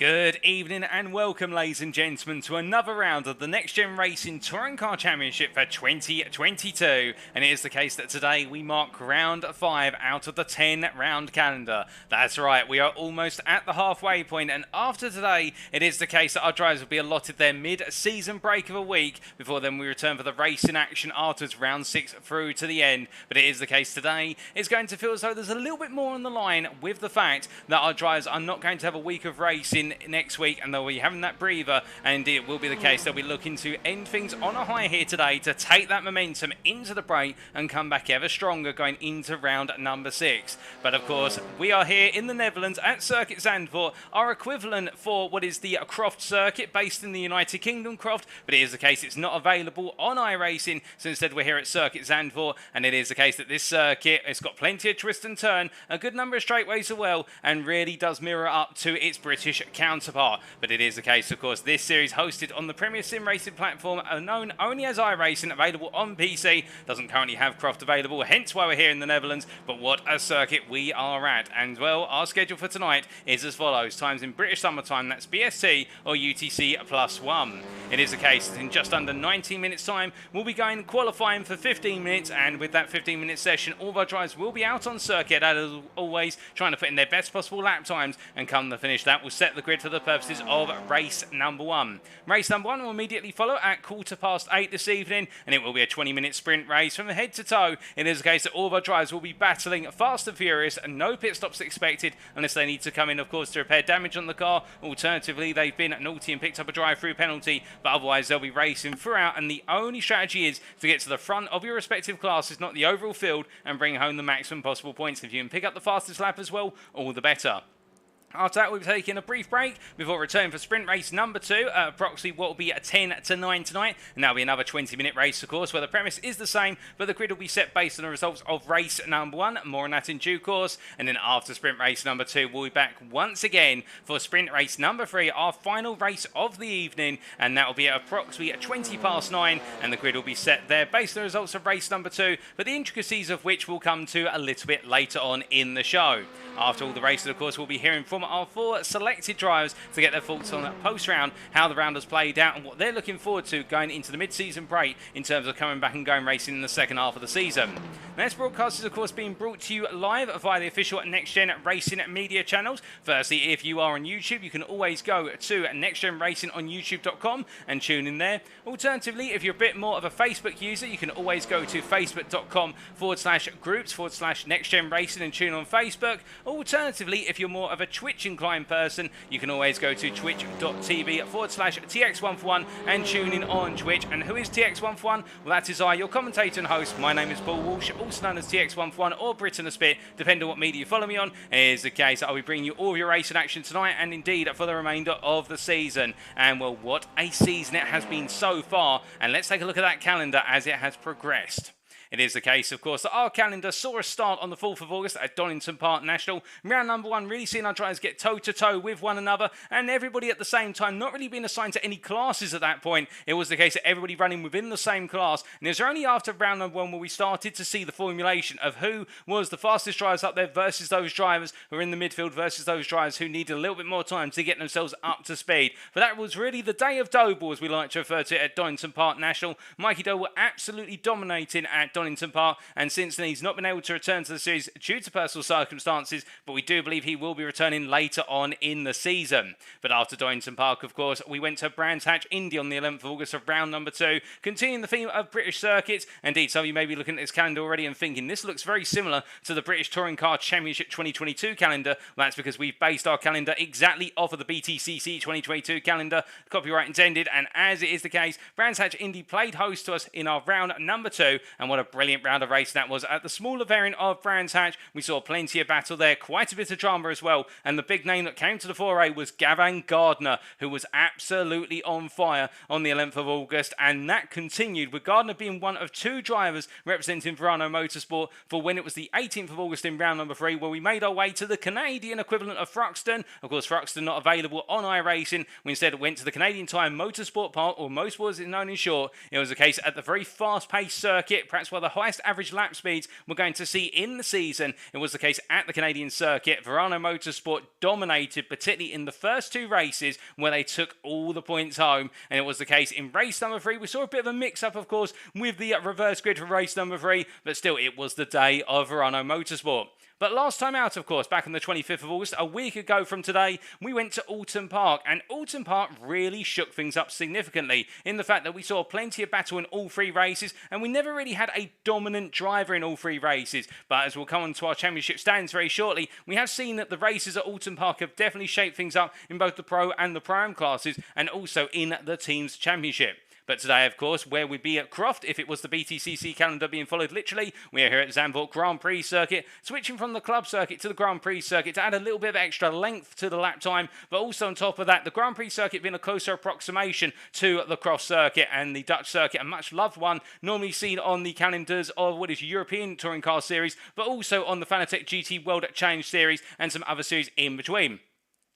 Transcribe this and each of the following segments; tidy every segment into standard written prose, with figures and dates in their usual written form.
Good evening and welcome, ladies and gentlemen, to another round of the Next Gen Racing Touring Car Championship for 2022. And it is the case that today we mark round 5 out of the 10 round calendar. That's right, we are almost at the halfway point, and after today it is the case that our drivers will be allotted their mid-season break of a week before then we return for the racing action afterwards, round 6 through to the end. But it is the case today it's going to feel as though there's a little bit more on the line, with the fact that our drivers are not going to have a week of racing next week, and they'll be having that breather, and it will be the case they'll be looking to end things on a high here today to take that momentum into the break and come back ever stronger going into round number 6. But of course, we are here in the Netherlands at Circuit Zandvoort, our equivalent for what is the Croft Circuit based in the United Kingdom, Croft, but it is the case it's not available on iRacing, so instead we're here at Circuit Zandvoort, and it is the case that this circuit, it's got plenty of twist and turn, a good number of straightaways as well, and really does mirror up to its British counterpart. But it is the case, of course, this series hosted on the premier sim racing platform known only as iRacing, available on PC. Doesn't currently have Croft available, hence why we're here in the Netherlands. But what a circuit we are at. And well, our schedule for tonight is as follows. Times in British summertime, that's BST or UTC +1. It is the case that in just under 19 minutes time, we'll be going qualifying for 15 minutes, and with that 15-minute session, all of our drivers will be out on circuit, as always, trying to put in their best possible lap times, and come the finish, that will set the grid for the purposes of race number 1. Race number 1 will immediately follow at 8:15 this evening, and it will be a 20-minute sprint race from head to toe. It is the case that all of our drivers will be battling fast and furious, and no pit stops expected, unless they need to come in, of course, to repair damage on the car. Alternatively, they've been naughty and picked up a drive-through penalty, but otherwise they'll be racing throughout, and the only strategy is to get to the front of your respective classes, not the overall field, and bring home the maximum possible points. If you can pick up the fastest lap as well, all the better. After that, we'll be taking a brief break before returning for sprint race number 2, approximately what will be at 10 to 9 tonight. And that'll be another 20-minute race, of course, where the premise is the same, but the grid will be set based on the results of race number 1. More on that in due course. And then after sprint race number 2, we'll be back once again for sprint race number 3, our final race of the evening. And that will be at approximately 9:20, and the grid will be set there based on the results of race number 2, but the intricacies of which we'll come to a little bit later on in the show. After all the races, of course, we'll be hearing from our 4 selected drivers to get their thoughts on that post-round, how the round has played out, and what they're looking forward to going into the mid-season break in terms of coming back and going racing in the second half of the season. Now, this broadcast is, of course, being brought to you live via the official NXTGEN Racing media channels. Firstly, if you are on YouTube, you can always go to NXTGEN Racing on YouTube.com and tune in there. Alternatively, if you're a bit more of a Facebook user, you can always go to facebook.com/groups/NXTGEN Racing and tune on Facebook. Alternatively, if you're more of a Twitch inclined person, you can always go to twitch.tv/TX141 and tune in on Twitch. And who is TX141? Well, that is I, your commentator and host. My name is Paul Walsh, also known as TX141 or Britain a Spit, depending on what media you follow me on. It is the case that I'll be bringing you all your racing action tonight, and indeed for the remainder of the season. And well, what a season it has been so far, and let's take a look at that calendar as it has progressed. It is the case, of course, that our calendar saw a start on the 4th of August at Oulton Park National. Round number 1, really seeing our drivers get toe-to-toe with one another, and everybody at the same time not really being assigned to any classes at that point. It was the case that everybody running within the same class, and it was only after round number 1 where we started to see the formulation of who was the fastest drivers up there versus those drivers who were in the midfield versus those drivers who needed a little bit more time to get themselves up to speed. But that was really the day of Doughball, as we like to refer to it, at Oulton Park National. Mikey Doe were absolutely dominating at Oulton Park, and since then he's not been able to return to the series due to personal circumstances, but we do believe he will be returning later on in the season. But after Oulton Park, of course, we went to Brands Hatch, Indy on the 11th of August of round number 2, continuing the theme of British circuits. Indeed, some of you may be looking at this calendar already and thinking this looks very similar to the British Touring Car Championship 2022 calendar. Well, that's because we've based our calendar exactly off of the BTCC 2022 calendar, copyright intended, and as it is the case, Brands Hatch Indy played host to us in our round number 2, and what a brilliant round of racing that was. At the smaller variant of Brands Hatch, we saw plenty of battle there, quite a bit of drama as well, and the big name that came to the foray was Gavan Gardner, who was absolutely on fire on the 11th of August, and that continued with Gardner being one of 2 drivers representing Verano Motorsport for when it was the 18th of August in round number 3, where we made our way to the Canadian equivalent of Thruxton. Of course, Thruxton not available on iRacing. We instead went to the Canadian Tire Motorsport Park, or Motorsport as it's known in short. It was a case at the very fast-paced circuit, perhaps one of the highest average lap speeds we're going to see in the season. It was the case at the Canadian circuit. Verano Motorsport dominated, particularly in the first 2 races where they took all the points home, and it was the case in race number 3. We saw a bit of a mix-up, of course, with the reverse grid for race number 3, but still it was the day of Verano Motorsport. But last time out, of course, back on the 25th of August, a week ago from today, we went to Oulton Park, and Oulton Park really shook things up significantly in the fact that we saw plenty of battle in all 3 races, and we never really had a dominant driver in all 3 races. But as we'll come on to our championship stands very shortly, we have seen that the races at Oulton Park have definitely shaped things up in both the Pro and the Pro-Am classes, and also in the Teams Championship. But today, of course, where we'd be at Croft, if it was the BTCC calendar being followed literally, we are here at Zandvoort Grand Prix Circuit, switching from the Club Circuit to the Grand Prix Circuit to add a little bit of extra length to the lap time, but also on top of that, the Grand Prix Circuit being a closer approximation to the Croft Circuit, and the Dutch Circuit, a much loved one, normally seen on the calendars of what is European Touring Car Series, but also on the Fanatec GT World Challenge Series and some other series in between.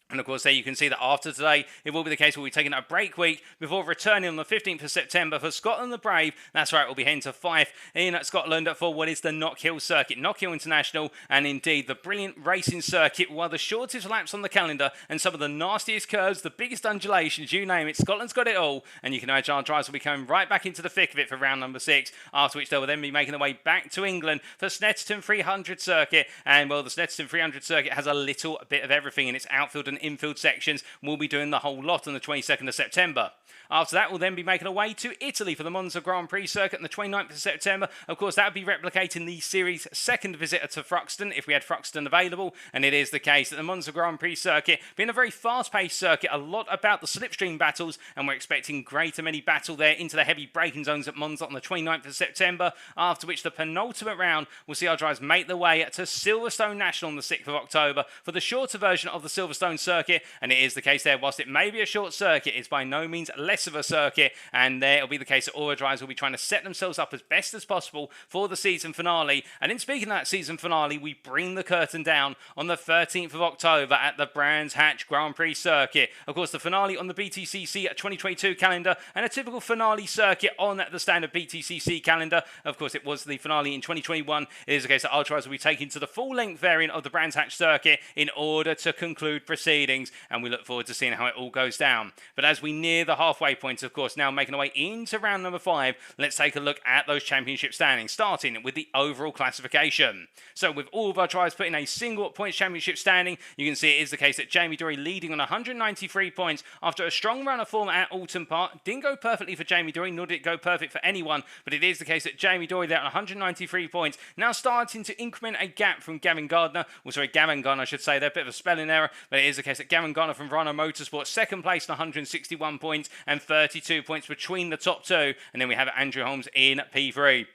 And of course, there you can see that after today, it will be the case we'll be taking a break week before returning on the 15th of September for Scotland the Brave. That's right, we'll be heading to Fife in Scotland for what is the Knockhill Circuit, Knockhill International, and indeed the brilliant racing circuit, one of the shortest laps on the calendar and some of the nastiest curves, the biggest undulations, you name it. Scotland's got it all, and you can imagine our drivers will be coming right back into the thick of it for round number 6, after which they will then be making their way back to England for Snetterton 300 Circuit. And well, the Snetterton 300 Circuit has a little bit of everything in its outfield and infield sections. We'll be doing the whole lot on the 22nd of September. After that, we'll then be making our way to Italy for the Monza Grand Prix circuit on the 29th of September. Of course, that would be replicating the series' second visit to Thruxton, if we had Thruxton available. And it is the case that the Monza Grand Prix circuit, being a very fast-paced circuit, a lot about the slipstream battles, and we're expecting greater many battle there into the heavy braking zones at Monza on the 29th of September, after which the penultimate round will see our drivers make their way to Silverstone National on the 6th of October for the shorter version of the Silverstone circuit. And it is the case there, whilst it may be a short circuit, it's by no means less of a circuit, and there it'll be the case that all our drivers will be trying to set themselves up as best as possible for the season finale. And in speaking of that season finale, we bring the curtain down on the 13th of October at the Brands Hatch Grand Prix circuit. Of course, the finale on the BTCC 2022 calendar, and a typical finale circuit on the standard BTCC calendar. Of course, it was the finale in 2021. It is the case that our drivers will be taken to the full-length variant of the Brands Hatch circuit in order to conclude proceedings, and we look forward to seeing how it all goes down. But as we near the halfway point, of course, now making our way into round number 5, let's take a look at those championship standings, starting with the overall classification. So with all of our drivers putting a single points championship standing, you can see it is the case that Jamie Dorey leading on 193 points after a strong run of form at Oulton Park. Didn't go perfectly for Jamie Dorey, nor did it go perfect for anyone, but it is the case that Jamie Dorey there on 193 points, now starting to increment a gap from Gavin Gardner, Gavin Gardner I should say there, a bit of a spelling error, but it is the case that Gavin Gardner from Rhino Motorsport, second place on 161 points and 32 points between the top two, and then we have Andrew Holmes in P3.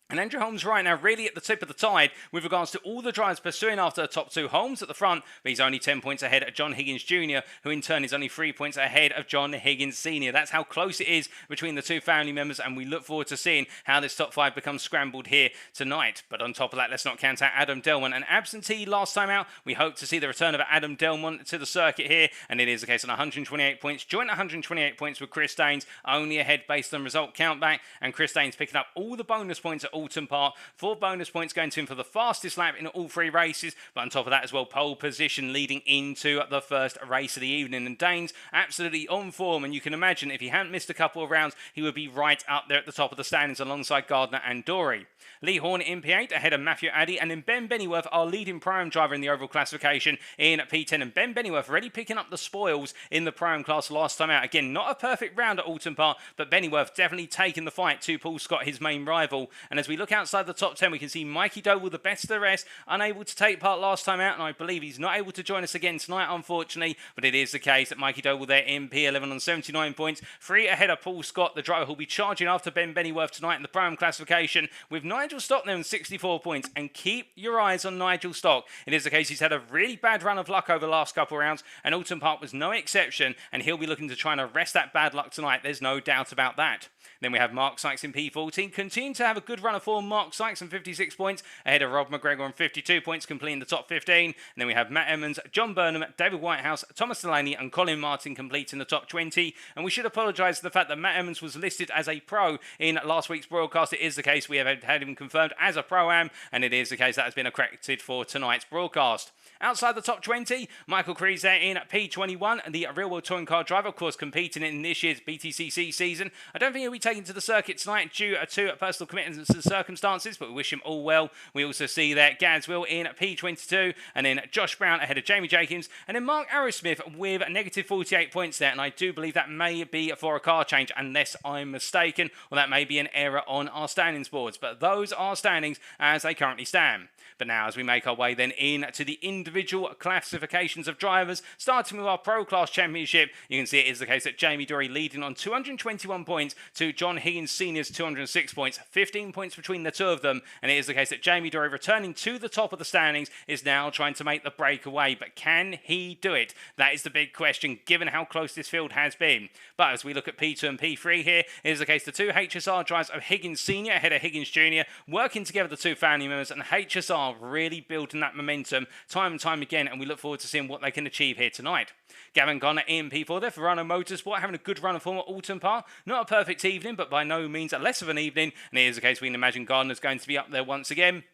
And Andrew Holmes right now really at the tip of the tide with regards to all the drivers pursuing after the top two. Holmes at the front, but he's only 10 points ahead of John Higgins Junior, who in turn is only 3 points ahead of John Higgins Senior. That's how close it is between the two family members, and we look forward to seeing how this top 5 becomes scrambled here tonight. But on top of that, let's not count out Adam Delmont. An absentee last time out. We hope to see the return of Adam Delmont to the circuit here, and it is the case on 128 points. Joint 128 points with Chris Daines, only ahead based on result countback, and Chris Daines picking up all the bonus points at Oulton Park. 4 bonus points going to him for the fastest lap in all 3 races, but on top of that as well, pole position leading into the first race of the evening. And Daines absolutely on form, and you can imagine if he hadn't missed a couple of rounds, he would be right up there at the top of the standings alongside Gardner and Dorey. Lee Horn in P8 ahead of Matthew Addy, and then Ben Bennyworth, our leading Pro-Am driver in the overall classification, in P10. And Ben Bennyworth already picking up the spoils in the Pro-Am class last time out. Again, not a perfect round at Oulton Park, but Bennyworth definitely taking the fight to Paul Scott, his main rival. And as we look outside the top 10, we can see Mikey Doble, the best of the rest, unable to take part last time out, and I believe he's not able to join us again tonight, unfortunately. But it is the case that Mikey Doble there in P11 on 79 points, 3 ahead of Paul Scott, the driver who'll be charging after Ben Bennyworth tonight in the Pro-Am classification, with Nigel Stock there on 64 points. And keep your eyes on Nigel Stock. It is the case he's had a really bad run of luck over the last couple of rounds, and Oulton Park was no exception, and he'll be looking to try and arrest that bad luck tonight. There's no doubt about that. Then we have Mark Sykes in P14, continuing to have a good run of form. Mark Sykes on 56 points, ahead of Rob McGregor on 52 points, completing the top 15. And then we have Matt Emmons, John Burnham, David Whitehouse, Thomas Delaney, and Colin Martin completing the top 20. And we should apologise for the fact that Matt Emmons was listed as a pro in last week's broadcast. It is the case we have had him confirmed as a Pro-Am, and it is the case that has been corrected for tonight's broadcast. Outside the top 20, Michael Crees there in P21, the Real World Touring Car driver, of course, competing in this year's BTCC season. I don't think he'll be taken to the circuit tonight due to personal commitments and circumstances, but we wish him all well. We also see there Gads Will in P22, and then Josh Brown ahead of Jamie Jacobs, and then Mark Arrowsmith with negative 48 points there, and I do believe that may be for a car change, unless I'm mistaken, or that may be an error on our standings boards, but those are standings as they currently stand. But now, as we make our way then into the individual classifications of drivers, starting with our Pro Class Championship, you can see it is the case that Jamie Dorey leading on 221 points to John Higgins Senior's 206 points, 15 points between the two of them, and it is the case that Jamie Dorey, returning to the top of the standings, is now trying to make the breakaway. But can he do it? That is the big question, given how close this field has been. But as we look at P2 and P3 here, it is the case the two HSR drivers of Higgins Senior ahead of Higgins Junior, working together, the two family members, and HSR really building that momentum time and time again, and we look forward to seeing what they can achieve here tonight. Gavin Garner in P4 there for Verano Motorsport, having a good run of form at Oulton Park. Not a perfect evening, but by no means a less of an evening, and it is the case we can imagine Gardner's going to be up there once again.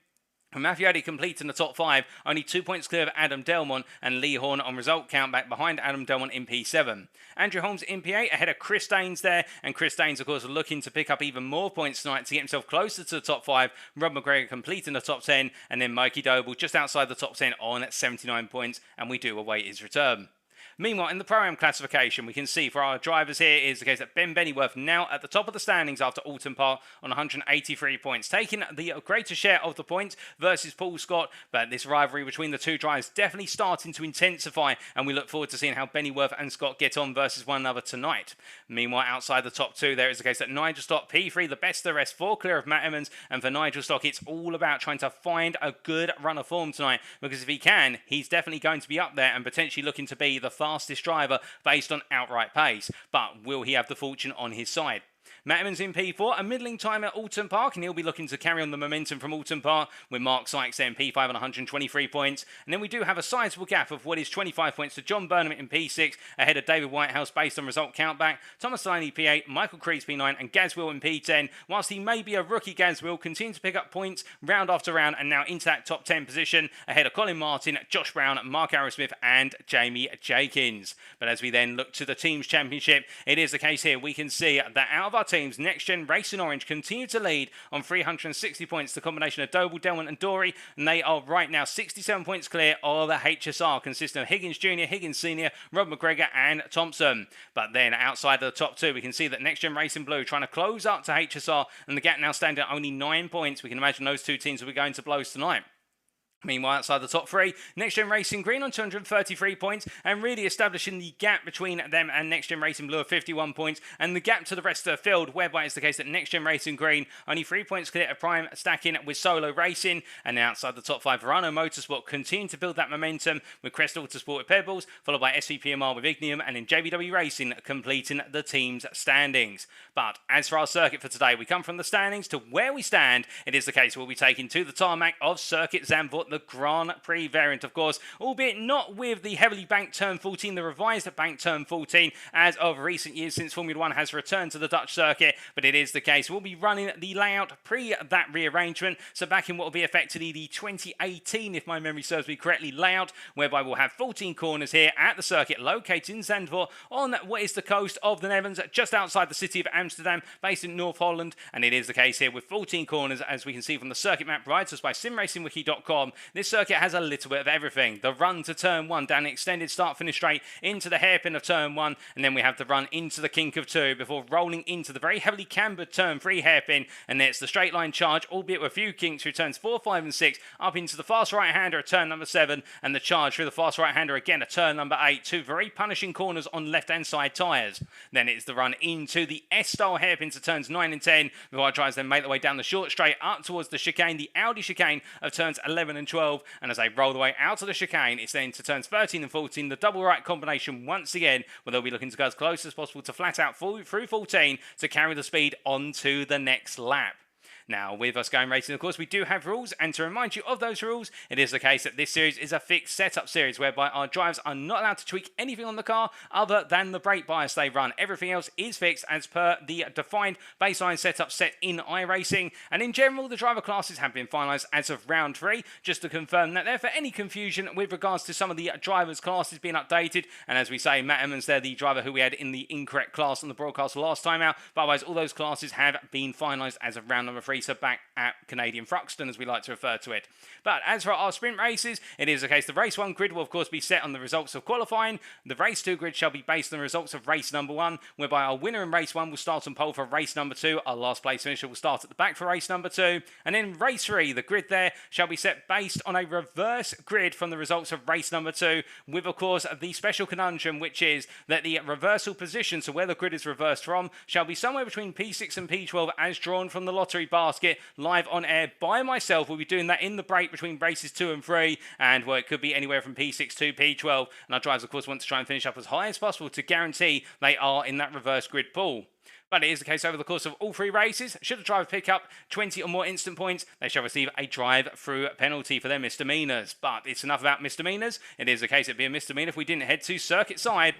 Matthew Addy complete in the top 5, only 2 points clear of Adam Delmont and Lee Horn on result count back behind Adam Delmont in P7. Andrew Holmes in P8 ahead of Chris Daines there, and Chris Daines of course looking to pick up even more points tonight to get himself closer to the top 5. Rob McGregor complete in the top 10, and then Mikey Doble just outside the top 10 on at 79 points, and we do await his return. Meanwhile, in the Pro-Am classification, we can see for our drivers here is the case that Ben Bennyworth now at the top of the standings after Oulton Park on 183 points, taking the greater share of the points versus Paul Scott, but this rivalry between the two drivers definitely starting to intensify, and we look forward to seeing how Bennyworth and Scott get on versus one another tonight. Meanwhile, outside the top 2, there is the case that Nigel Stock, P3, the best of the rest, 4 clear of Matt Emmons, and for Nigel Stock, it's all about trying to find a good run of form tonight, because if he can, he's definitely going to be up there and potentially looking to be the fastest driver based on outright pace. But will he have the fortune on his side? Matt Emmons in P4, a middling time at Oulton Park, and he'll be looking to carry on the momentum from Oulton Park with Mark Sykes there in P5 on 123 points. And then we do have a sizable gap of what is 25 points to John Burnham in P6, ahead of David Whitehouse based on result countback, Thomas Delaney P8, Michael Crees P9, and Gaz Will in P10. Whilst he may be a rookie, Gaz Will continue to pick up points round after round, and now into that top 10 position, ahead of Colin Martin, Josh Brown, Mark Arrowsmith, and Jamie Jenkins. But as we then look to the Teams Championship, it is the case here we can see that out of our teams, NXTGEN Racing Orange continue to lead on 360 points, the combination of Doble, Delmont and Dorey, and they are right now 67 points clear of the HSR, consisting of Higgins Junior, Higgins Senior, Rob McGregor and Thompson. But then outside of the top 2, we can see that NXTGEN Racing Blue trying to close up to HSR, and the gap now standing at only 9 points. We can imagine those two teams will be going to blows tonight. Meanwhile, outside the top 3, NXTGEN Racing Green on 233 points, and really establishing the gap between them and NXTGEN Racing Blue of 51 points, and the gap to the rest of the field, whereby it's the case that NXTGEN Racing Green only 3 points clear of Prime, stacking with Solo Racing, and outside the top 5, Verano Motorsport continue to build that momentum with Crest Autosport with Pebbles, followed by SVPMR with Ignium, and in JVW Racing completing the team's standings. But as for our circuit for today, we come from the standings to where we stand. It is the case we'll be taking to the tarmac of Circuit Zandvoort, the Grand Prix variant, of course, albeit not with the heavily banked Turn 14, the revised banked Turn 14, as of recent years since Formula 1 has returned to the Dutch circuit, but it is the case we'll be running the layout pre that rearrangement, so back in what will be effectively the 2018, if my memory serves me correctly, layout, whereby we'll have 14 corners here at the circuit located in Zandvoort on what is the coast of the Netherlands, just outside the city of Amsterdam, based in North Holland, and it is the case here with 14 corners, as we can see from the circuit map provided to us by simracingwiki.com. This circuit has a little bit of everything. The run to turn 1 down an extended start-finish straight into the hairpin of turn 1, and then we have the run into the kink of 2 before rolling into the very heavily cambered turn 3 hairpin, and then it's the straight line charge, albeit with a few kinks, through turns 4, 5 and 6, up into the fast right-hander at turn number 7, and the charge through the fast right-hander again at turn number 8, 2 very punishing corners on left-hand side tyres. Then it's the run into the S-style hairpin to turns 9 and 10, before our drivers then make their way down the short straight up towards the chicane, the Audi chicane of turns 11 and 12, and as they roll the way out of the chicane, it's then to turns 13 and 14, the double right combination once again, where they'll be looking to go as close as possible to flat out through 14 to carry the speed onto the next lap. Now, with us going racing, of course, we do have rules, and to remind you of those rules, it is the case that this series is a fixed setup series, whereby our drivers are not allowed to tweak anything on the car other than the brake bias they run. Everything else is fixed as per the defined baseline setup set in iRacing, and in general, the driver classes have been finalised as of round 3, just to confirm that there for any confusion with regards to some of the drivers' classes being updated, and as we say, Matt Emmons there, the driver who we had in the incorrect class on the broadcast last time out, but otherwise, all those classes have been finalised as of round number 3, so back at Canadian Thruxton, as we like to refer to it. But as for our sprint races, it is the case the race 1 grid will of course be set on the results of qualifying. The race 2 grid shall be based on the results of race number 1, whereby our winner in race 1 will start on pole for race number 2, our last place finisher will start at the back for race number 2, and in race 3, the grid there shall be set based on a reverse grid from the results of race number 2, with of course the special conundrum, which is that the reversal position, so where the grid is reversed from, shall be somewhere between P6 and P12 as drawn from the lottery basket, live on air by myself. We'll be doing that in the break between races 2 and 3, and well, it could be anywhere from P6 to P12, and our drivers of course want to try and finish up as high as possible to guarantee they are in that reverse grid pool. But it is the case over the course of all 3 races. Should a driver pick up 20 or more instant points, they shall receive a drive-through penalty for their misdemeanours. But it's enough about misdemeanours. It is the case it'd be a misdemeanour if we didn't head to circuit side.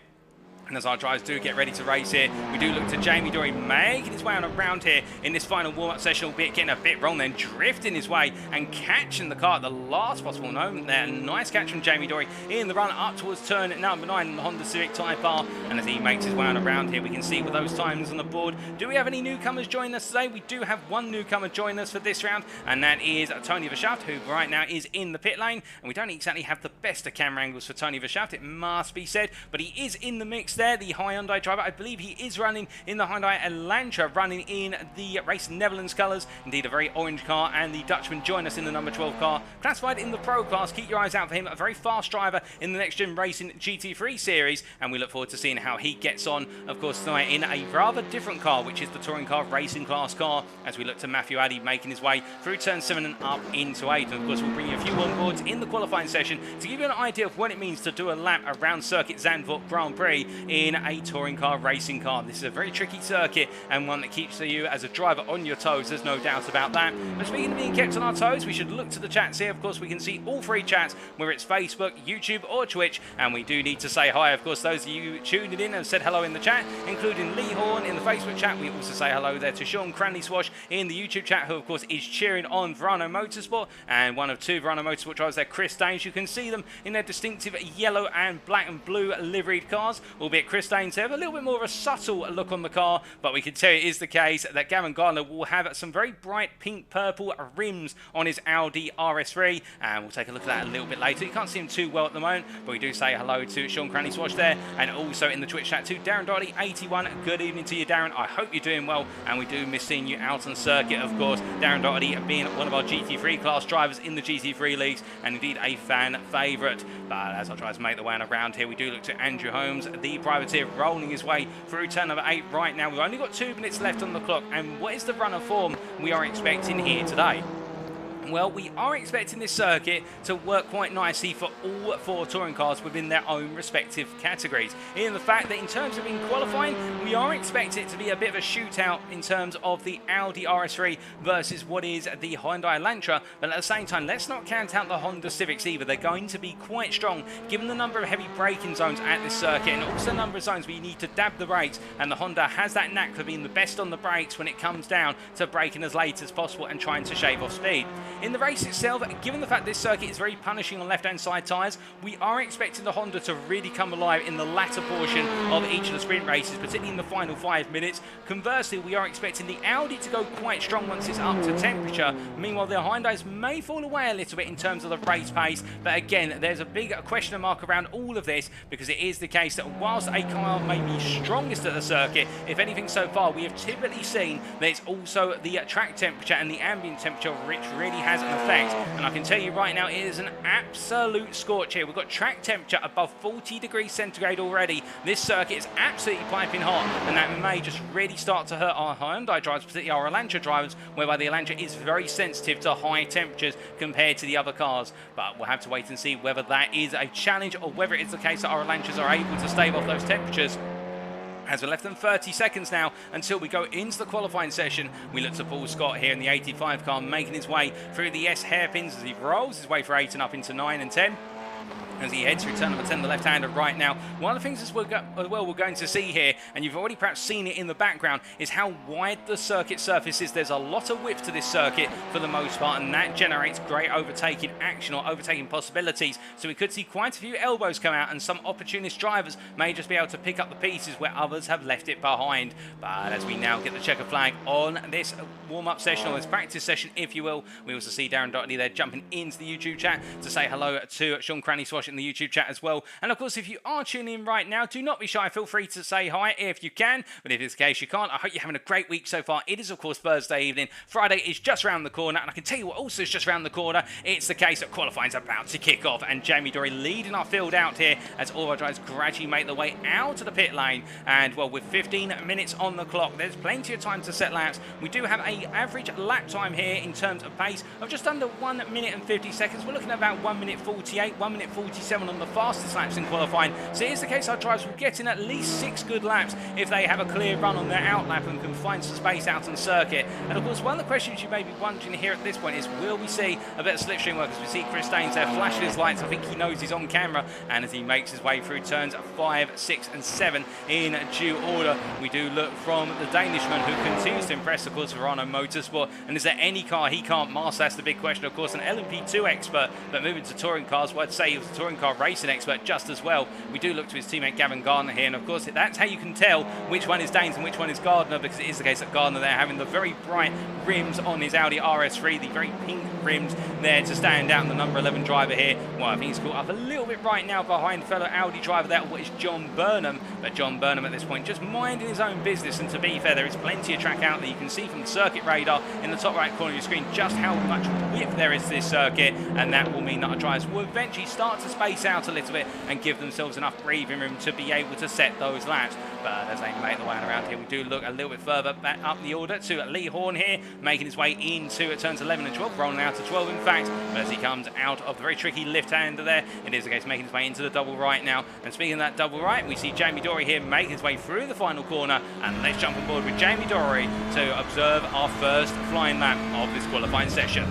And as our drivers do get ready to race here, we do look to Jamie Dorey making his way on around here in this final warm-up session, albeit getting a bit wrong, then drifting his way and catching the car at the last possible moment there. Nice catch from Jamie Dorey in the run up towards turn number 9 in the Honda Civic Type R. And as he makes his way on around here, we can see with those times on the board. Do we have any newcomers joining us today? We do have one newcomer joining us for this round, and that is Tony Verschaft, who right now is in the pit lane. And we don't exactly have the best of camera angles for Tony Verschaft, it must be said, but he is in the mix there. The Hyundai driver, I believe he is running in the Hyundai Elantra, running in the Race Netherlands colours. Indeed, a very orange car, and the Dutchman join us in the number 12 car, classified in the Pro class. Keep your eyes out for him, a very fast driver in the Next Gen Racing GT3 series, and we look forward to seeing how he gets on, of course, tonight in a rather different car, which is the Touring Car Racing class car, as we look to Matthew Addy making his way through turn 7 and up into 8. And of course, we'll bring you a few onboards in the qualifying session to give you an idea of what it means to do a lap around Circuit Zandvoort Grand Prix in a Touring Car Racing car. This is a very tricky circuit and one that keeps you as a driver on your toes, there's no doubt about that. But speaking of being kept on our toes, we should look to the chats here. Of course, we can see all 3 chats, whether it's Facebook, YouTube or Twitch, and we do need to say hi. Of course, those of you tuning in have said hello in the chat, including Lee Horn in the Facebook chat. We also say hello there to Sean Cranley Swash in the YouTube chat, who of course is cheering on Verano Motorsport, and one of 2 Verano Motorsport drivers there, Chris Daines. You can see them in their distinctive yellow and black and blue liveried cars, albeit Chris Daines have a little bit more of a subtle look on the car, but we can tell it is the case that Gavin Gardner will have some very bright pink purple rims on his Audi RS3, and we'll take a look at that a little bit later. You can't see him too well at the moment, but we do say hello to Sean Cranley Swash there, and also in the Twitch chat to Darren Doherty 81. Good evening to you, Darren. I hope you're doing well, and we do miss seeing you out on circuit. Of course, Darren Doherty being one of our GT3 class drivers in the GT3 leagues, and indeed a fan favourite. But as I try to make the way on around here, we do look to Andrew Holmes, the privateer, rolling his way through turn number 8 right now. We've only got 2 minutes left on the clock, and what is the run of form we are expecting here today? Well, we are expecting this circuit to work quite nicely for all 4 touring cars within their own respective categories. In the fact that in terms of in qualifying, we are expecting it to be a bit of a shootout in terms of the Audi RS3 versus what is the Hyundai Elantra. But at the same time, let's not count out the Honda Civics either. They're going to be quite strong given the number of heavy braking zones at this circuit, and also the number of zones where you need to dab the brakes. And the Honda has that knack for being the best on the brakes when it comes down to braking as late as possible and trying to shave off speed. In the race itself, given the fact this circuit is very punishing on left-hand side tyres, we are expecting the Honda to really come alive in the latter portion of each of the sprint races, particularly in the final 5 minutes. Conversely, we are expecting the Audi to go quite strong once it's up to temperature. Meanwhile, the Hyundais may fall away a little bit in terms of the race pace, but again, there's a big question mark around all of this, because it is the case that whilst a car may be strongest at the circuit, if anything so far, we have typically seen that it's also the track temperature and the ambient temperature which really has an effect. And I can tell you right now, it is an absolute scorch here. We've got track temperature above 40 degrees centigrade already. This circuit is absolutely piping hot, and that may just really start to hurt our Hyundai drivers, particularly our Elantra drivers, whereby the Elantra is very sensitive to high temperatures compared to the other cars. But we'll have to wait and see whether that is a challenge or whether it's the case that our Elantras are able to stave off those temperatures. As we're left than 30 seconds now until we go into the qualifying session, we look to Paul Scott here in the 85 car, making his way through the S hairpins as he rolls his way for 8 and up into 9 and 10. As he heads through turn number 10, the left-hander right now. One of the things as well we're going to see here, and you've already perhaps seen it in the background, is how wide the circuit surface is. There's a lot of width to this circuit for the most part, and that generates great overtaking action or overtaking possibilities. So we could see quite a few elbows come out, and some opportunist drivers may just be able to pick up the pieces where others have left it behind. But as we now get the checker flag on this warm-up session, or this practice session, if you will, we also see Darren Doherty there jumping into the YouTube chat to say hello to Sean Cranley Swash in the YouTube chat as well. And of course, if you are tuning in right now, do not be shy. Feel free to say hi if you can. But if it's the case you can't, I hope you're having a great week so far. It is, of course, Thursday evening. Friday is just around the corner. And I can tell you what also is just around the corner. It's the case that qualifying is about to kick off. And Jamie Dorey leading our field out here as all our drivers gradually make their way out of the pit lane. And, well, with 15 minutes on the clock, there's plenty of time to set laps. We do have an average lap time here in terms of pace of just under 1 minute and 50 seconds. We're looking at about 1 minute 48, 1 minute 49 1:27 on the fastest laps in qualifying. So it is the case our drivers will get in at least 6 good laps if they have a clear run on their out lap and can find some space out on the circuit. And of course, one of the questions you may be wondering here at this point is, will we see a bit of slipstream work? As we see Chris Daines there flashing his lights. I think he knows he's on camera, and as he makes his way through turns 5, 6 and 7 in due order, we do look from the Danishman, who continues to impress, of course, Verano Motorsport. And is there any car he can't master? That's the big question. Of course, an LMP2 expert, but moving to touring cars, well, I'd say he was a touring car racing expert just as well. We do look to his teammate Gavin Gardner here, and of course that's how you can tell which one is Daines and which one is Gardner, because it is the case that Gardner there having the very bright rims on his Audi RS3, the very pink rims there to stand out, and the number 11 driver here, well, I think he's caught up a little bit right now behind fellow Audi driver there, what is John Burnham, but John Burnham at this point just minding his own business. And to be fair, there is plenty of track out there. You can see from the circuit radar in the top right corner of your screen just how much width there is to this circuit, and that will mean that our drivers will eventually start to space out a little bit and give themselves enough breathing room to be able to set those laps. But as they make the way around here, we do look a little bit further back up the order to Lee Horn here, making his way into turns 11 and 12, rolling out to 12 in fact. But as he comes out of the very tricky left-hander there, it is the case making his way into the double right now. And speaking of that double right, we see Jamie Dorey here making his way through the final corner, and let's jump on board with Jamie Dorey to observe our first flying lap of this qualifying session.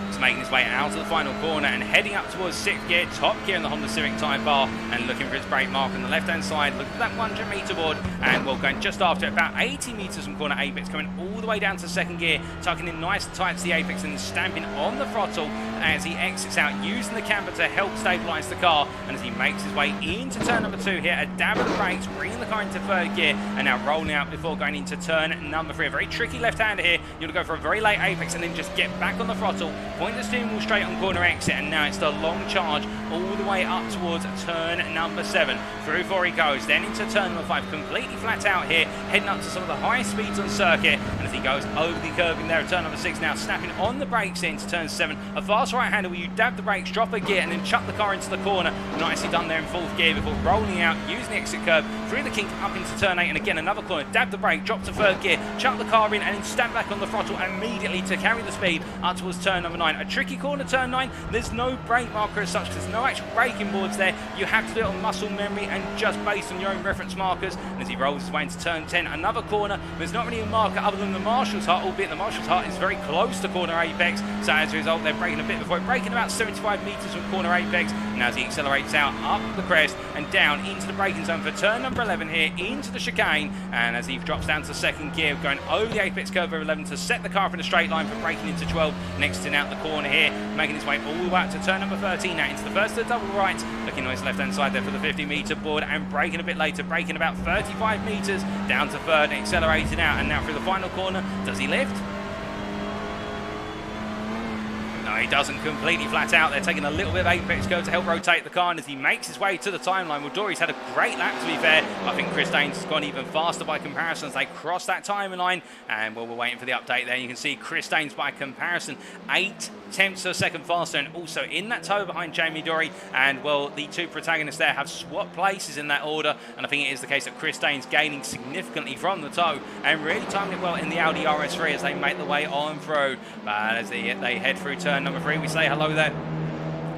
He's making his way out of the final corner and heading up towards 6th gear, top gear in the Honda Civic Type R, and looking for his brake mark on the left-hand side. Look at that 100 metre board, and we're going just after about 80 metres from corner apex, coming all the way down to 2nd gear, tucking in nice and tight to the apex and stamping on the throttle as he exits out, using the camber to help stabilise the car. And as he makes his way into turn number 2 here, a dab of the brakes, bringing the car into 3rd gear, and now rolling out before going into turn number 3. A very tricky left-hander here. You'll go for a very late apex and then just get back on the throttle, point the steering wheel straight on corner exit, and now it's the long charge all the way up towards turn number 7. Through 4 he goes, then into turn number 5, completely flat out here, heading up to some of the high speeds on circuit. And as he goes over the curving there at turn number 6, now snapping on the brakes into turn 7. A fast right-hander where you dab the brakes, drop a gear, and then chuck the car into the corner. Nicely done there in 4th gear before rolling out, using the exit curve, through the kink up into turn 8, and again another corner, dab the brake, drop to 3rd gear, chuck the car in, and then stamp back on the throttle immediately to carry the speed up towards turn number 9. A tricky corner, turn 9. There's no brake marker as such, there's no actual braking boards there. You have to do it on muscle memory and just based on your own reference markers. And as he rolls his way into turn 10, another corner, there's not really a marker other than the Marshall's Hut, albeit the Marshall's Hut is very close to corner apex. So as a result, they're braking a bit before it, braking about 75 metres from corner apex. And as he accelerates out up the crest and down into the braking zone for turn number 11 here, into the chicane. And as he drops down to 2nd gear, going over the apex curve over 11 to set the car up in a straight line for braking into 12, next in out the corner here, making his way all the way up to turn number 13, now into the first of the double right, looking on his left-hand side there for the 50 metre board, and braking a bit later, braking about 35 metres down to 3rd, accelerating out, and now through the final corner. Does he lift? No, he doesn't. Completely flat out. They're taking a little bit of apex curve to help rotate the car, and as he makes his way to the timeline, well, Dorey's had a great lap, to be fair. I think Chris Daines has gone even faster by comparison as they cross that timeline, and well, we're waiting for the update there. You can see Chris Daines by comparison 8 tenths of a second faster, and also in that tow behind Jamie Dorey. And well, the two protagonists there have swapped places in that order, and I think it is the case that Chris Daines gaining significantly from the tow and really timing it well in the Audi RS3 as they make the way on through. But as they head through turn number 3, we say hello there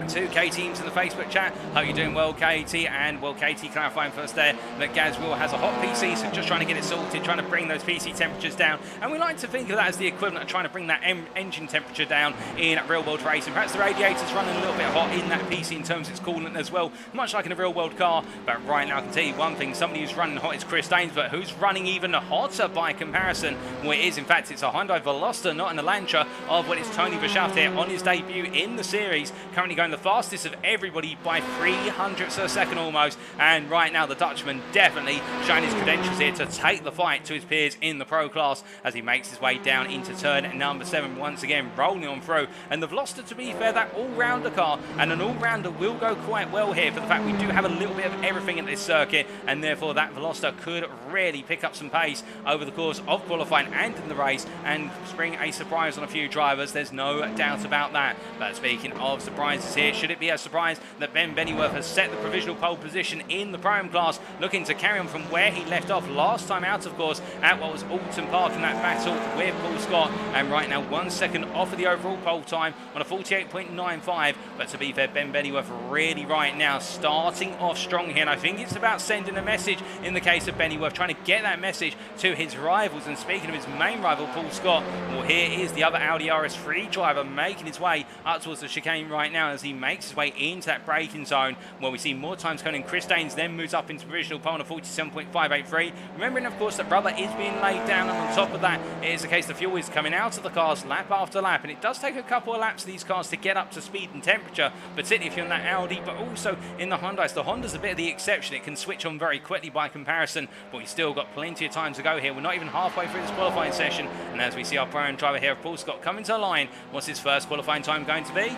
to KTeams in the Facebook chat. Hope you're doing well, KT. And well, KT clarifying first there that Gazwill has a hot PC, so just trying to get it sorted, trying to bring those PC temperatures down. And we like to think of that as the equivalent of trying to bring that engine temperature down in real world racing. Perhaps the radiator's running a little bit hot in that PC in terms of its coolant as well, much like in a real world car. But right now I can tell you one thing, somebody who's running hot is Chris Daines, but who's running even hotter by comparison? Well, it is in fact, it's a Hyundai Veloster, not an Elantra, of what is Tony Verschaft here on his debut in the series, currently going the fastest of everybody by 300ths of a second almost. And right now the Dutchman definitely showing his credentials here to take the fight to his peers in the pro class as he makes his way down into turn number 7, once again rolling on through. And the Veloster, to be fair, that all-rounder car, and an all-rounder will go quite well here for the fact we do have a little bit of everything at this circuit, and therefore that Veloster could really pick up some pace over the course of qualifying and in the race and spring a surprise on a few drivers. There's no doubt about that. But speaking of surprises here, here. Should it be a surprise that Ben Bennyworth has set the provisional pole position in the Pro-Am class, looking to carry on from where he left off last time out, of course, at what was Oulton Park in that battle with Paul Scott, and right now 1 second off of the overall pole time on a 48.95. But to be fair, Ben Bennyworth really right now starting off strong here, and I think it's about sending a message in the case of Bennyworth, trying to get that message to his rivals. And speaking of his main rival, Paul Scott, well, here is the other Audi RS3 driver making his way up towards the chicane right now as he makes his way into that braking zone, where we see more times coming in. Chris Daines then moves up into provisional pole on a 47.583. Remembering, of course, that rubber is being laid down, and on top of that, it is the case the fuel is coming out of the cars lap after lap, and it does take a couple of laps of these cars to get up to speed and temperature, particularly if you're in that Audi, but also in the Honda. So the Honda's a bit of the exception. It can switch on very quickly by comparison, but we've still got plenty of time to go here. We're not even halfway through this qualifying session, and as we see our Pro-Am driver here, Paul Scott, coming to the line, what's his first qualifying time going to be?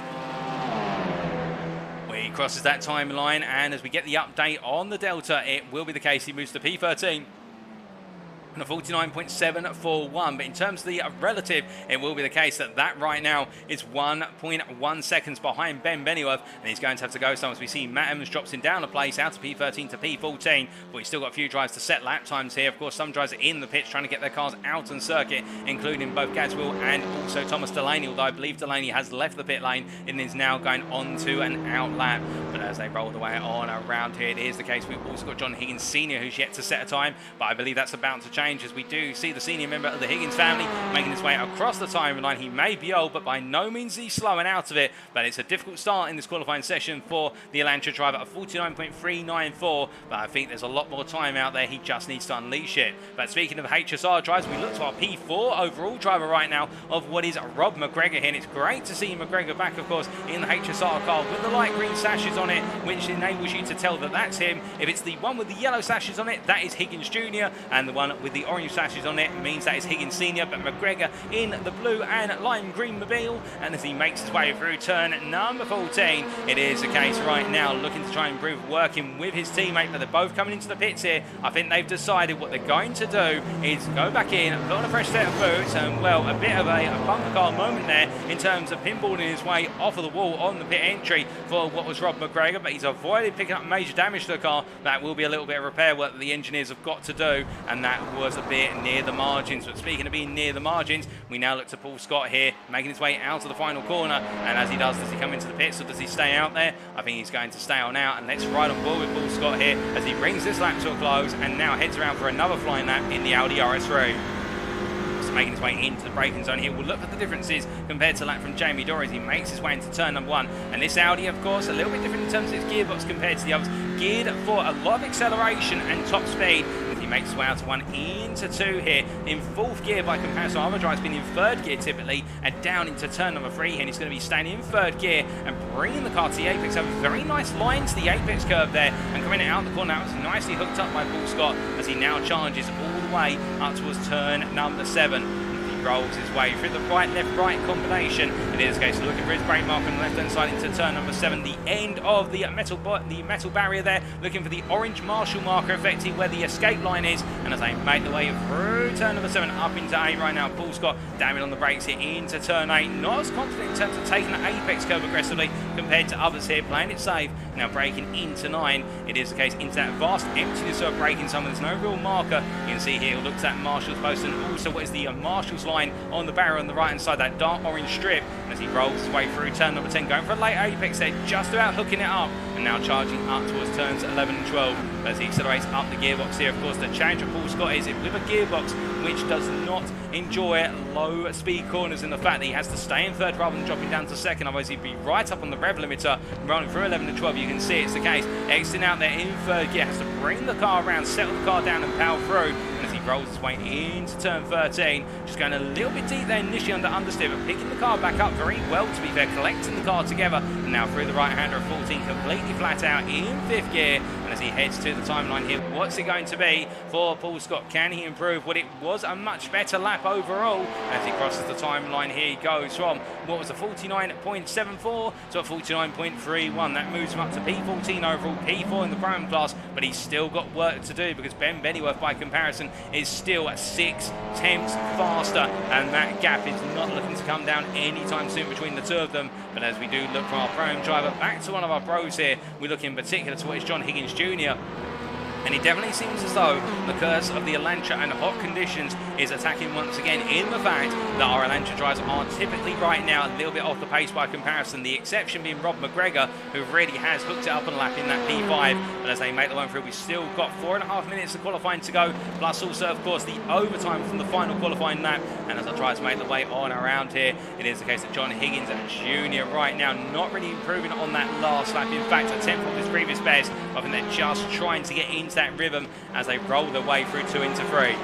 He crosses that timeline, and as we get the update on the Delta, it will be the case he moves to P13 on a 49.741. But in terms of the relative, it will be the case that that right now is 1.1 seconds behind Ben Bennyworth, and he's going to have to go some as we see Matt Evans drops him down a place out of P13 to P14. But we've still got a few drives to set lap times here. Of course, some drivers are in the pits trying to get their cars out on circuit, including both Gadswell and also Thomas Delaney, although I believe Delaney has left the pit lane and is now going on to an out lap. But as they roll away on around here, it is the case we've also got John Higgins Senior, who's yet to set a time, but I believe that's about to change as we do see the senior member of the Higgins family making his way across the timeline. He may be old, but by no means is he slowing out of it. But it's a difficult start in this qualifying session for the Elantra driver of 49.394. But I think there's a lot more time out there. He just needs to unleash it. But speaking of HSR drivers, we look to our P4 overall driver right now of what is Rob McGregor here. And it's great to see McGregor back, of course, in the HSR car with the light green sashes on it, which enables you to tell that that's him. If it's the one with the yellow sashes on it, that is Higgins Junior, and the one with the orange sashes on it means that is Higgins Senior. But McGregor in the blue and lime green mobile, and as he makes his way through turn number 14, it is the case right now looking to try and improve, working with his teammate, but they're both coming into the pits here. I think they've decided what they're going to do is go back in, put on a fresh set of boots, and well, a bit of a bumper car moment there in terms of pinballing his way off of the wall on the pit entry for what was Rob McGregor, but he's avoided picking up major damage to the car. That will be a little bit of repair work that the engineers have got to do, and that was a bit near the margins. But speaking of being near the margins, we now look to Paul Scott here, making his way out of the final corner, and as he does he come into the pits, or does he stay out there? I think he's going to stay on out, and let's ride on board with Paul Scott here as he brings this lap to a close and now heads around for another flying lap in the Audi RS3. Making his way into the braking zone here. We'll look at the differences compared to that from Jamie Dorey as he makes his way into turn number 1. And this Audi, of course, a little bit different in terms of its gearbox compared to the others. Geared for a lot of acceleration and top speed. As he makes his way out of 1 into 2 here in 4th gear by comparison. Other drives been in 3rd gear typically, and down into turn number 3 here. And he's going to be staying in 3rd gear and bringing the car to the apex. Have a very nice line to the apex curve there, and coming out the corner. That was nicely hooked up by Paul Scott as he now charges all the way up towards turn number 7. Rolls his way through the right, left, right combination. In this case, looking for his brake mark on the left-hand side into turn number 7, the end of the metal barrier there, looking for the orange Marshall marker, effectively where the escape line is. And as they make their way through turn number 7 up into 8 right now, Paul Scott damming on the brakes here into turn 8. Not as confident in terms of taking the apex curve aggressively compared to others here, playing it safe. Now braking into 9. It is the case into that vast emptiness of braking zone. There's no real marker. You can see here, looks at Marshall's post and also what is the Marshall's line on the barrier on the right hand side, that dark orange strip. And as he rolls his way through turn number 10, going for a late apex there, just about hooking it up, and now charging up towards turns 11 and 12. But as he accelerates up the gearbox here, of course, the challenge of Paul Scott is with a gearbox which does not enjoy low speed corners, in the fact that he has to stay in 3rd rather than dropping down to 2nd, otherwise he'd be right up on the rev limiter rolling through 11 and 12. You can see it's the case, exiting out there in 3rd gear, has to bring the car around, settle the car down and power through. And as he rolls his way into turn 13, just going a little bit deep there initially under understeer, but picking the car back up very well, to be fair, collecting the car together, and now through the right-hander of 14, completely flat out in 5th gear. And as he heads to the timeline here, what's it going to be for Paul Scott? Can he improve what it was a much better lap overall? As he crosses the timeline here, he goes from what was a 49.74 to a 49.31. That moves him up to P14 overall, P4 in the Pro-Am class, but he's still got work to do because Ben Bennyworth, by comparison, is still 6 tenths faster, and that gap is not looking to come down anytime soon between the two of them. But as we do look for our pro driver, back to one of our pros here, we look in particular to what is John Higgins Junior. And it definitely seems as though the curse of the Elantra and hot conditions is attacking once again, in the fact that our Elantra drivers are typically right now a little bit off the pace by comparison. The exception being Rob McGregor, who really has hooked it up on a lap in that P5. But as they make the one through, we've still got 4.5 minutes of qualifying to go, plus also, of course, the overtime from the final qualifying lap. And as our drivers make the way on around here, it is the case that John Higgins Junior right now not really improving on that last lap. In fact, a 10th of his previous best. I think they're just trying to get into that rhythm as they roll their way through 2 into 3.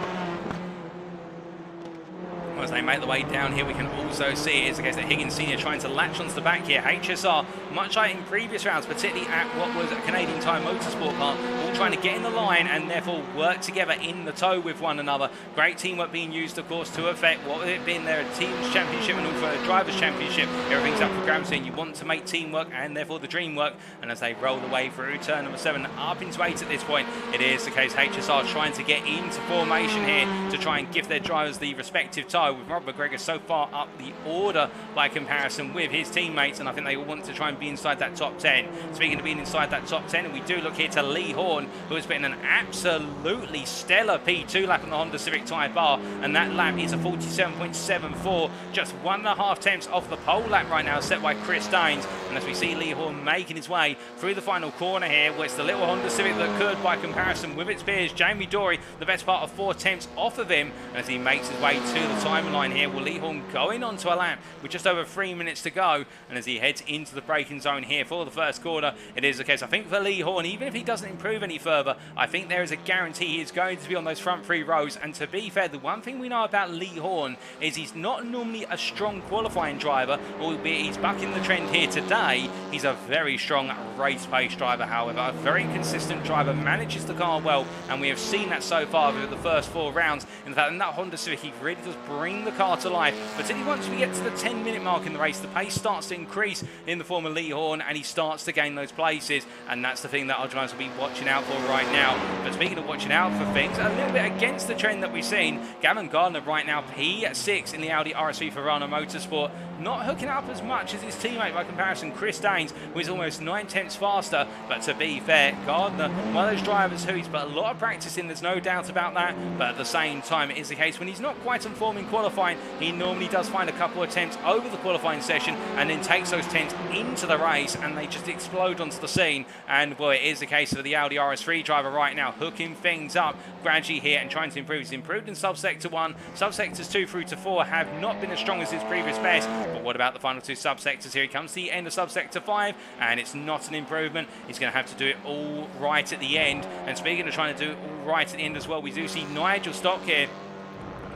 As they make the way down here, we can also see it is the case that Higgins Senior trying to latch onto the back here. HSR, much like in previous rounds, particularly at what was a Canadian Tire Motorsport car, all trying to get in the line and therefore work together in the tow with one another. Great teamwork being used, of course, to affect what it been their team's championship and also a driver's championship. Everything's up for grabs, and you want to make teamwork and therefore the dream work. And as they roll the way through turn number 7 up into 8 at this point, it is the case HSR trying to get into formation here to try and give their drivers the respective tow, with Rob McGregor so far up the order by comparison with his teammates, and I think they all want to try and be inside that top 10. Speaking of being inside that top 10, and we do look here to Lee Horn, who has been an absolutely stellar P2 lap on the Honda Civic Type R, and that lap is a 47.74, just 1.5 tenths off the pole lap right now, set by Chris Daines. And as we see Lee Horn making his way through the final corner here, where it's the little Honda Civic that could, by comparison with its peers, Jamie Dorey, the best part of 4 tenths off of him. And as he makes his way to the timeline here, will Lee Horn going onto a lap with just over 3 minutes to go. And as he heads into the braking zone here for the first corner, it is the case, I think, for Lee Horn, even if he doesn't improve any further, I think there is a guarantee he is going to be on those front 3 rows. And to be fair, the one thing we know about Lee Horn is he's not normally a strong qualifying driver, albeit he's bucking the trend here today. He's a very strong race pace driver, however, a very consistent driver, manages the car well, and we have seen that so far over the first 4 rounds. In fact, in that Honda Civic, he really does bring the car to life. Particularly once we get to the 10-minute mark in the race, the pace starts to increase in the form of Lee Horn, and he starts to gain those places, and that's the thing that our drivers will be watching out for right now. But speaking of watching out for things, a little bit against the trend that we've seen, Gavin Gardner right now P6 in the Audi RS3 Ferrari Motorsport, not hooking up as much as his teammate by comparison, Chris Daines, who is almost 9 tenths faster. But to be fair, Gardner, one of those drivers who he's put a lot of practice in, there's no doubt about that. But at the same time, it is the case when he's not quite on form in qualifying, he normally does find a couple of attempts over the qualifying session and then takes those attempts into the race, and they just explode onto the scene. And well, it is the case for the Audi RS3 driver right now, hooking things up gradually here and trying to improve. He's improved in subsector 1. Subsectors 2 through to 4 have not been as strong as his previous best. But what about the final 2 subsectors? Here he comes to the end of subsector 5, and it's not an improvement. He's going to have to do it all right at the end. And speaking of trying to do it all right at the end as well, we do see Nigel Stock here,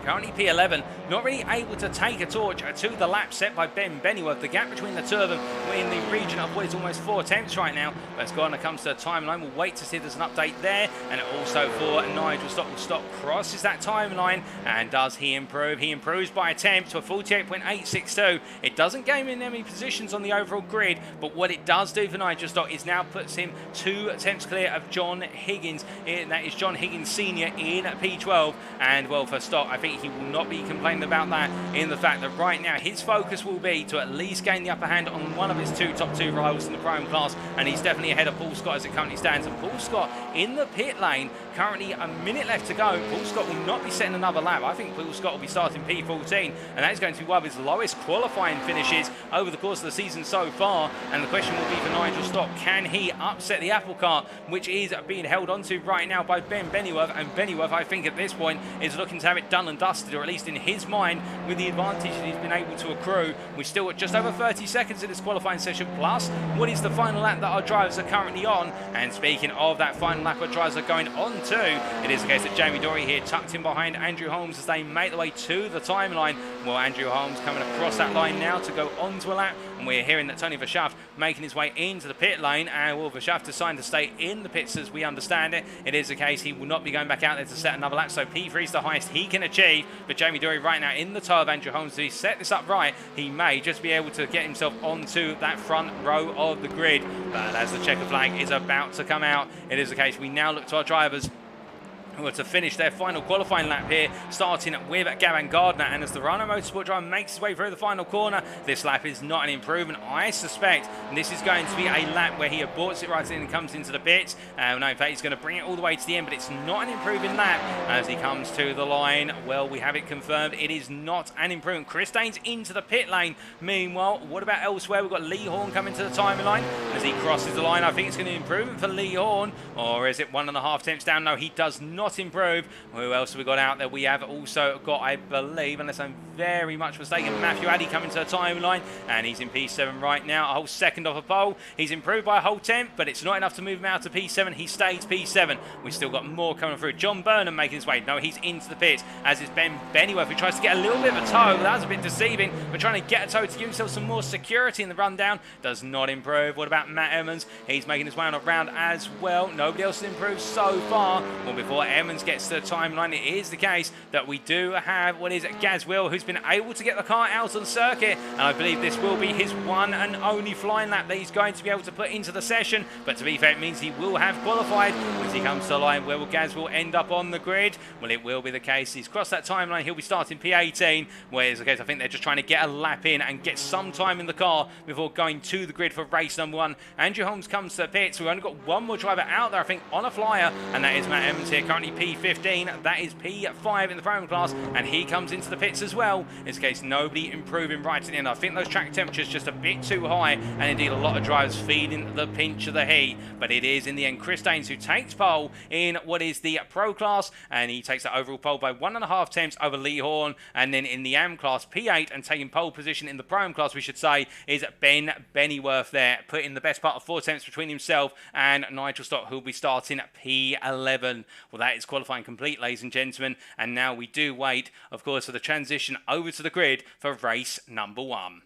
currently P11, not really able to take a torch to the lap set by Ben Bennyworth. The gap between the two of them, we're in the region of what is almost 4 tenths right now. But as Gardner comes to the timeline, we'll wait to see if there's an update there. And also for Nigel Stock, Stock crosses that timeline, and does he improve? He improves by a tenth to a 48.862. It doesn't gain him any positions on the overall grid, but what it does do for Nigel Stock is now puts him 2 tenths clear of John Higgins. That is John Higgins Senior in P12. And well, for Stock, I think he will not be complaining about that, in the fact that right now his focus will be to at least gain the upper hand on one of his top two rivals in the Pro class, and he's definitely ahead of Paul Scott as it currently stands. And Paul Scott in the pit lane, currently a minute left to go. Paul Scott will not be setting another lap. I think Paul Scott will be starting P14, and that is going to be one of his lowest qualifying finishes over the course of the season so far. And the question will be for Nigel Stock, can he upset the apple cart, which is being held onto right now by Ben Bennyworth? And Bennyworth, I think at this point, is looking to have it done and dusted, or at least in his mind, with the advantage that he's been able to accrue. We're still at just over 30 seconds in this qualifying session, plus what is the final lap that our drivers are currently on. And speaking of that final lap our drivers are going on to, it is the case that Jamie Dorey here tucked in behind Andrew Holmes as they make their way to the timeline. Well, Andrew Holmes coming across that line now to go onto a lap, and we're hearing that Tony Verschaft making his way into the pit lane, and well, Verschaft decided to stay in the pits as we understand it. It is the case he will not be going back out there to set another lap, so P3 is the highest he can achieve. But Jamie Dorey right now in the toe of Andrew Holmes. If he set this up right, he may just be able to get himself onto that front row of the grid. But as the checker flag is about to come out, it is the case we now look to our drivers who are to finish their final qualifying lap here, starting with Gavin Gardner. And as the Rhino Motorsport driver makes his way through the final corner, this lap is not an improvement. I suspect this is going to be a lap where he aborts it right in and comes into the pits. No, in fact, he's going to bring it all the way to the end, but it's not an improving lap as he comes to the line. Well, we have it confirmed. It is not an improvement. Chris Daines into the pit lane. Meanwhile, what about elsewhere? We've got Lee Horn coming to the timeline as he crosses the line. I think it's going to improve it for Lee Horn, or is it 1.5 tenths down? No, he does not improve. Who else have we got out there? We have also got, I believe, unless I'm very much mistaken, Matthew Addy coming to the timeline, and he's in P7 right now, a whole second off a pole. He's improved by a whole tenth, but it's not enough to move him out to P7. He stays P7. We've still got more coming through. John Burnham making his way. No, he's into the pits, as is Ben Bennyworth, who tries to get a little bit of a toe. That was a bit deceiving, but trying to get a toe to give himself some more security in the rundown does not improve. What about Matt Emmons? He's making his way on a round as well. Nobody else has improved so far. Well, before Emmons gets to the timeline, it is the case that we do have what is Gaz Will, who's been able to get the car out on the circuit, and I believe this will be his one and only flying lap that he's going to be able to put into the session. But to be fair, it means he will have qualified once he comes to the line. Where will Gaz will end up on the grid? Well, it will be the case. He's crossed that timeline. He'll be starting P18, whereas the case, I think they're just trying to get a lap in and get some time in the car before going to the grid for race number 1. Andrew Holmes comes to the pits. We've only got one more driver out there, I think, on a flyer, and that is Matt Emmons here, currently P15. That is P5 in the Pro class, and he comes into the pits as well. In this case, nobody improving right at the end. I think those track temperatures just a bit too high, and indeed a lot of drivers feeling the pinch of the heat. But it is in the end Chris Daines who takes pole in what is the Pro class, and he takes the overall pole by 1.5 tenths over Lee Horn. And then in the AM class, P8, and taking pole position in the Pro class, we should say, is Ben Bennyworth there, putting the best part of 4 tenths between himself and Nigel Stock, who will be starting at P11. Well, that is qualifying complete, ladies and gentlemen, and now we do wait, of course, for the transition over to the grid for race number 1.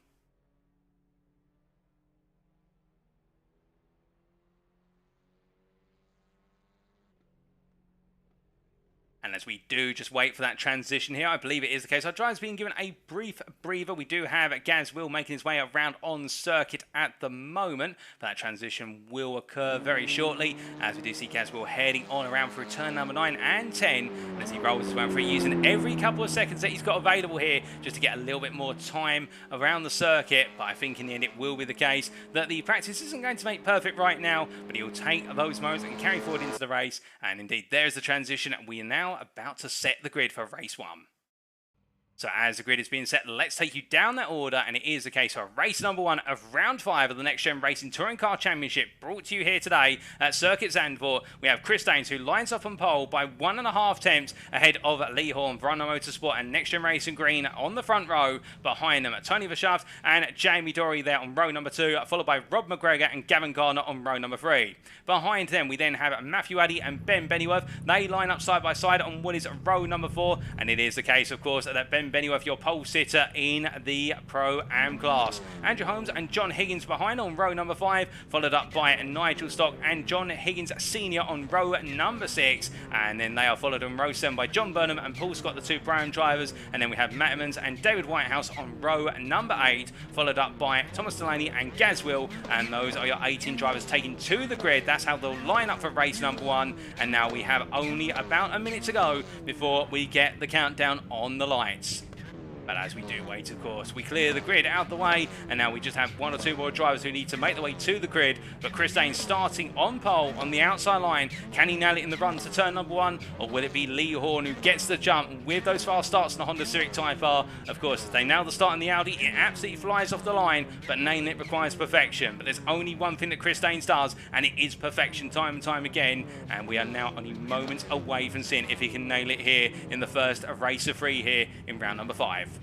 And as we do just wait for that transition here, I believe it is the case. Our driver's being given a brief breather. We do have Gaz Will making his way around on circuit at the moment. That transition will occur very shortly, as we do see Gaz Will heading on around through turn number 9 and 10. And as he rolls his way through, using every couple of seconds that he's got available here just to get a little bit more time around the circuit. But I think in the end it will be the case that the practice isn't going to make perfect right now, but he'll take those moments and carry forward into the race. And indeed, there's the transition. We are now about to set the grid for race 1. So as the grid is being set, let's take you down that order, and it is the case for race number 1 of round 5 of the Next Gen Racing Touring Car Championship, brought to you here today at Circuit Zandvoort. We have Chris Daines, who lines up on pole by 1.5 tenths ahead of Lee Horn, Rhino Motorsport and Next Gen Racing Green on the front row. Behind them, Tony Verschaft and Jamie Dorey there on row number 2, followed by Rob McGregor and Gavin Gardner on row number 3. Behind them, we then have Matthew Addy and Ben Bennyworth. They line up side by side on what is row number 4, and it is the case, of course, that Ben Bennyworth, your pole sitter in the Pro-Am class. Andrew Holmes and John Higgins behind on row number 5, followed up by Nigel Stock and John Higgins Senior on row number 6, and then they are followed on row 7 by John Burnham and Paul Scott, the 2 Pro-Am drivers, and then we have Matt Emmons and David Whitehouse on row number 8, followed up by Thomas Delaney and Gaz Will, and those are your 18 drivers taken to the grid. That's how they'll line up for race number 1, and now we have only about a minute to go before we get the countdown on the lights. But as we do wait, of course, we clear the grid out the way, and now we just have 1 or 2 more drivers who need to make their way to the grid. But Chris Daines starting on pole on the outside line. Can he nail it in the run to turn number 1, or will it be Lee Horn who gets the jump with those fast starts on the Honda Civic Type R? Of course, if they nail the start in the Audi, it absolutely flies off the line, but nailing it requires perfection. But there's only one thing that Chris Daines does, and it is perfection time and time again, and we are now only moments away from seeing if he can nail it here in the first race of 3 here in round number 5.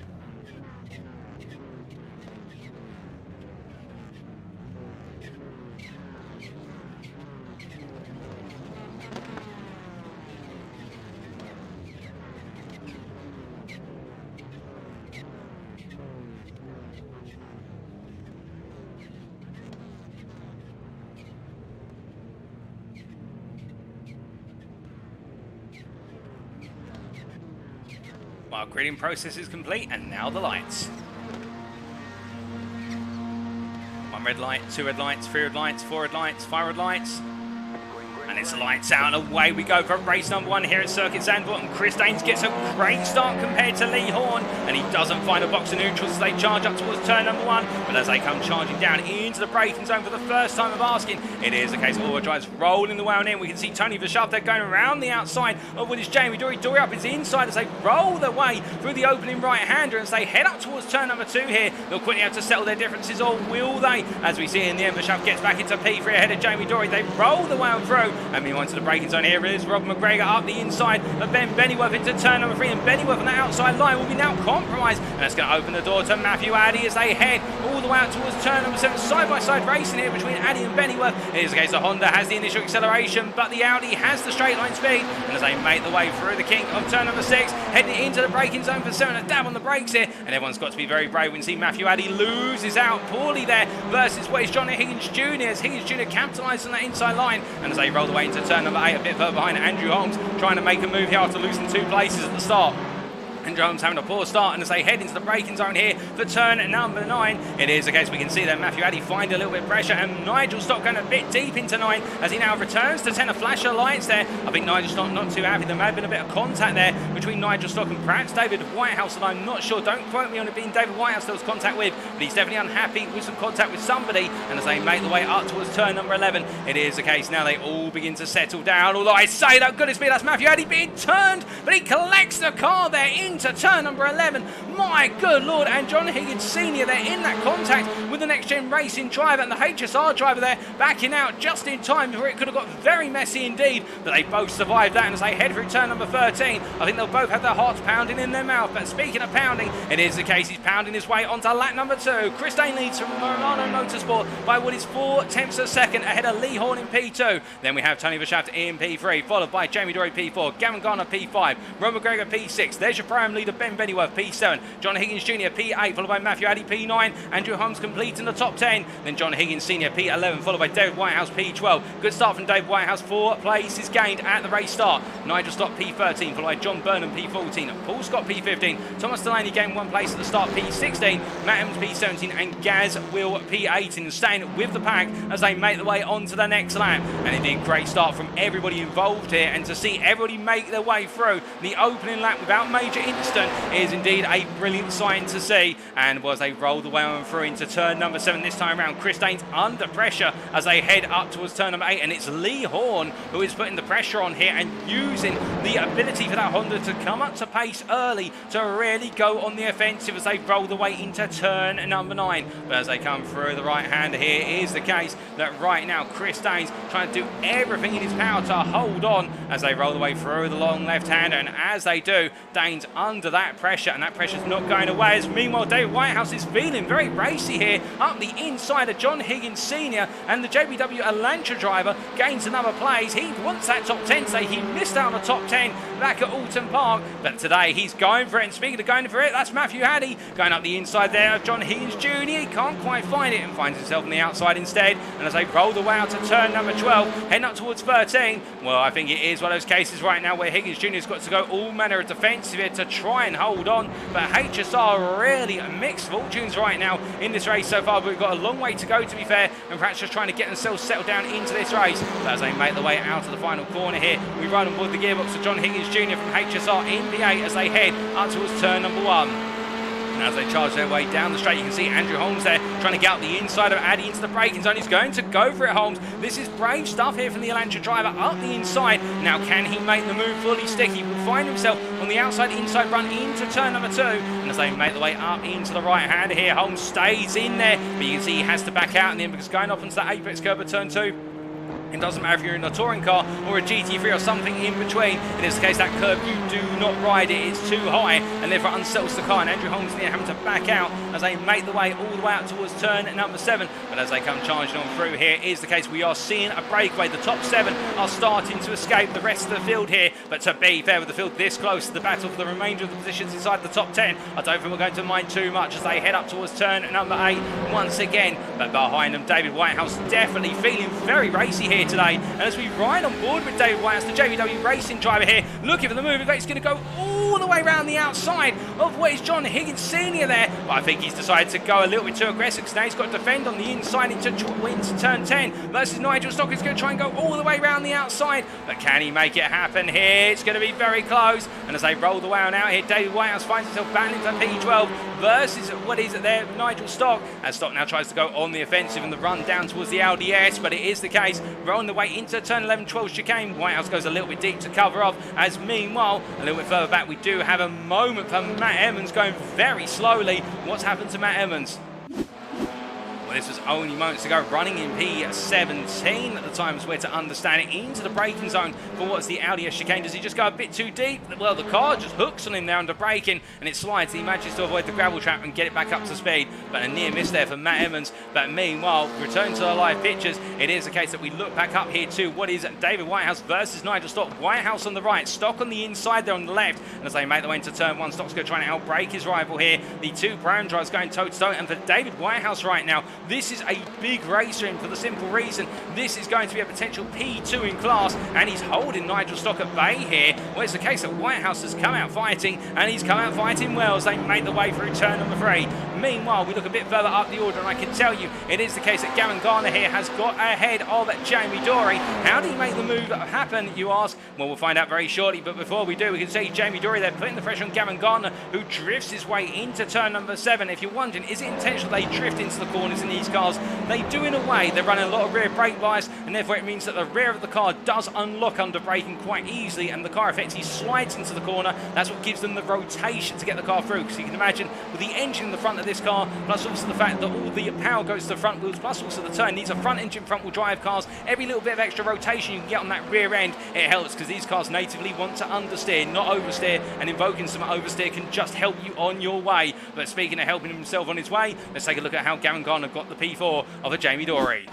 Our gridding process is complete, and now the lights. 1 red light, 2 red lights, 3 red lights, 4 red lights, 5 red lights. And And it's lights out and away we go for race number 1 here at Circuit Zandvoort. And Chris Daines gets a great start compared to Lee Horn. And he doesn't find a box of neutrals as they charge up towards turn number 1. But as they come charging down into the braking zone for the first time of asking, it is the case all drives rolling the way on in. We can see Tony Verschaft there going around the outside of what is Jamie Dorey. Dorey up his inside as they roll their way through the opening right-hander as they head up towards turn number 2 here. They'll quickly have to settle their differences, or will they? As we see in the end, Verschaft gets back into P3 ahead of Jamie Dorey. They roll the way on through. And meanwhile into the braking zone here is Rob McGregor up the inside of Ben Bennyworth into turn number 3. And Bennyworth on the outside line will be now compromised. And that's going to open the door to Matthew Addy as they head all the way out towards turn number 7. Side-by-side racing here between Addy and Bennyworth. It is the case that Honda has the initial acceleration, but the Audi has the straight line speed. And as they make the way through the kink of turn number 6, heading into the braking zone for 7, a dab on the brakes here. And everyone's got to be very brave. We can see Matthew Addy loses out poorly there versus what is John Higgins Junior, as Higgins Junior capitalised on that inside line. And as they roll the way into turn number 8, a bit further behind Andrew Holmes, trying to make a move here after losing 2 places at the start. Andrew Holmes having a poor start, and as they head into the braking zone here for turn number 9, it is the case we can see that Matthew Addy find a little bit of pressure, and Nigel Stock going a bit deep into 9 as he now returns to 10. A flash of lights there. I think Nigel Stock not too happy. There may have been a bit of contact there between Nigel Stock and perhaps David Whitehouse, and I'm not sure. Don't quote me on it being David Whitehouse there was contact with, but he's definitely unhappy with some contact with somebody. And as they make the way up towards turn number 11, it is the case now they all begin to settle down. Although I say, that goodness me, that's Matthew Addy being turned, but he collects the car there into turn number 11. My good lord, and John Higgins Senior there in that contact with the Next Gen Racing driver and the HSR driver there backing out just in time where it could have got very messy indeed, but they both survived that. And as they head through turn number 13, I think they'll both have their hearts pounding in their mouth. But speaking of pounding, it is the case he's pounding his way onto lap number 2. Chris Daines leads from Milano Motorsport by what is 4/10 of a second ahead of Lee Horn in P2. Then we have Tony Verschaft in P3, followed by Jamie Dorey P4, Gavin Garner P5, Rob McGregor P6. There's your Pro-Am leader Ben Bennyworth P7, John Higgins Junior P8, followed by Matthew Addy P9, Andrew Holmes complete in the top 10, then John Higgins Senior P11, followed by David Whitehouse P12. Good start from David Whitehouse, 4 places gained at the race start. Nigel Stock P13, followed by John Burnham P14, Paul Scott P15, Thomas Delaney gained 1 place at the start P16, Matt Evans P17 and Gaz Will P18, staying with the pack as they make the way onto the next lap. And indeed great start from everybody involved here, and to see everybody make their way through the opening lap without major incident is indeed a brilliant sign to see. And as they roll the way on through into turn number 7 this time around, Chris Daines under pressure as they head up towards turn number 8, and it's Lee Horn who is putting the pressure on here and using the ability for that Honda to come up to pace early to really go on the offensive as they roll the way into turn number 9. But as they come through the right hander here, it is the case that right now Chris Daines trying to do everything in his power to hold on as they roll the way through the long left hander, and as they do, Daines under that pressure, and that pressure's not going away. As meanwhile David Whitehouse is feeling very racy here up the inside of John Higgins Senior, and the JBW Elantra driver gains another place. He wants that top 10 today. He missed out on the top 10 back at Oulton Park, but today he's going for it. And speaking of going for it, that's Matthew Addy going up the inside there of John Higgins Junior. He can't quite find it and finds himself on the outside instead. And as they roll the way out to turn number 12, heading up towards 13, well, I think it is one of those cases right now where Higgins Junior's got to go all manner of defensive here to try and hold on. But HSR really mixed fortunes right now in this race so far, but we've got a long way to go, to be fair, and perhaps just trying to get themselves settled down into this race. But as they make the way out of the final corner here, we ride on board the gearbox of John Higgins Jr. from HSR in P8 as they head up towards turn number 1. And as they charge their way down the straight, you can see Andrew Holmes there trying to get out the inside of Addy into the braking zone. He's going to go for it, Holmes. This is brave stuff here from the Elantra driver up the inside. Now, can he make the move fully stick? He will find himself on the outside inside run into turn number 2. And as they make the way up into the right hand here, Holmes stays in there, but you can see he has to back out in the end because going up onto that apex curb at turn 2, it doesn't matter if you're in a touring car or a GT3 or something in between. In this case, that curb, you do not ride it. It's too high, and therefore unsettles the car. And Andrew Holmes near having to back out as they make the way all the way out towards turn number 7. But as they come charging on through here, is the case we are seeing a breakaway. The top 7 are starting to escape the rest of the field here. But to be fair, with the field this close to the battle for the remainder of the positions inside the top 10, I don't think we're going to mind too much as they head up towards turn number 8 once again. But behind them, David Whitehouse definitely feeling very racy here today. And as we ride on board with David Whitehouse, the JVW Racing driver here, looking for the move. He's going to go all the way around the outside of what is John Higgins Senior there. But I think he's decided to go a little bit too aggressive because now he's got to defend on the inside into turn 10 versus Nigel Stock. He's going to try and go all the way around the outside. But can he make it happen here? It's going to be very close. And as they roll the way on out here, David Whitehouse finds himself battling for P12 versus what is it there, Nigel Stock. As Stock now tries to go on the offensive and the run down towards the LDS, but it is the case. Rolling the way into turn 11, 12 chicane. Whitehouse goes a little bit deep to cover off, as meanwhile, a little bit further back, we do have a moment for Matt Emmons going very slowly. What's happened to Matt Emmons? Well, this was only moments ago, running in P17 at the time, is where to understand it, into the braking zone for what's the Audi S chicane. Does he just go a bit too deep? Well, the car just hooks on him there under braking, and it slides. He manages to avoid the gravel trap and get it back up to speed, but a near miss there for Matt Emmons. But meanwhile, return to the live pictures, it is the case that we look back up here to what is David Whitehouse versus Nigel Stock. Whitehouse on the right, Stock on the inside there on the left, and as they make their way into turn 1, Stock's going to try and outbrake his rival here. The two brown drivers going toe-to-toe, and for David Whitehouse right now, this is a big race for him for the simple reason this is going to be a potential P2 in class, and he's holding Nigel Stock at bay here. Well, it's the case that Whitehouse has come out fighting, and he's come out fighting well as they make the way through turn number 3. Meanwhile, we look a bit further up the order, and I can tell you it is the case that Gavin Garner here has got ahead of Jamie Dorey. How did he make the move happen, you ask? Well, we'll find out very shortly, but before we do, we can see Jamie Dorey there putting the pressure on Gavin Garner, who drifts his way into turn number 7. If you're wondering, is it intentional they drift into the corners in these cars? They do in a way. They're running a lot of rear brake bias, and therefore it means that the rear of the car does unlock under braking quite easily, and the car effectively slides into the corner. That's what gives them the rotation to get the car through, because you can imagine with the engine in the front of this car, plus also the fact that all the power goes to the front wheels, plus also the turn. These are front engine, front wheel drive cars. Every little bit of extra rotation you can get on that rear end, it helps, because these cars natively want to understeer, not oversteer, and invoking some oversteer can just help you on your way. But speaking of helping himself on his way, let's take a look at how Gavin Garner got the P4 of a Jamie Dorey.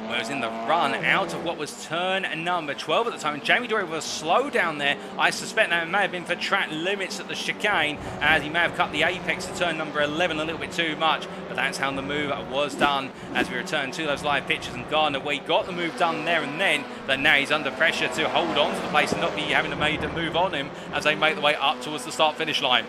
Well, it was in the run out of what was turn number 12 at the time, and Jamie Dorey was slow down there. I suspect that it may have been for track limits at the chicane, as he may have cut the apex to turn number 11 a little bit too much, but that's how the move was done. As we return to those live pictures, and Gardner, we got the move done there and then, but now he's under pressure to hold on to the place and not be having to make a move on him as they make the way up towards the start-finish line.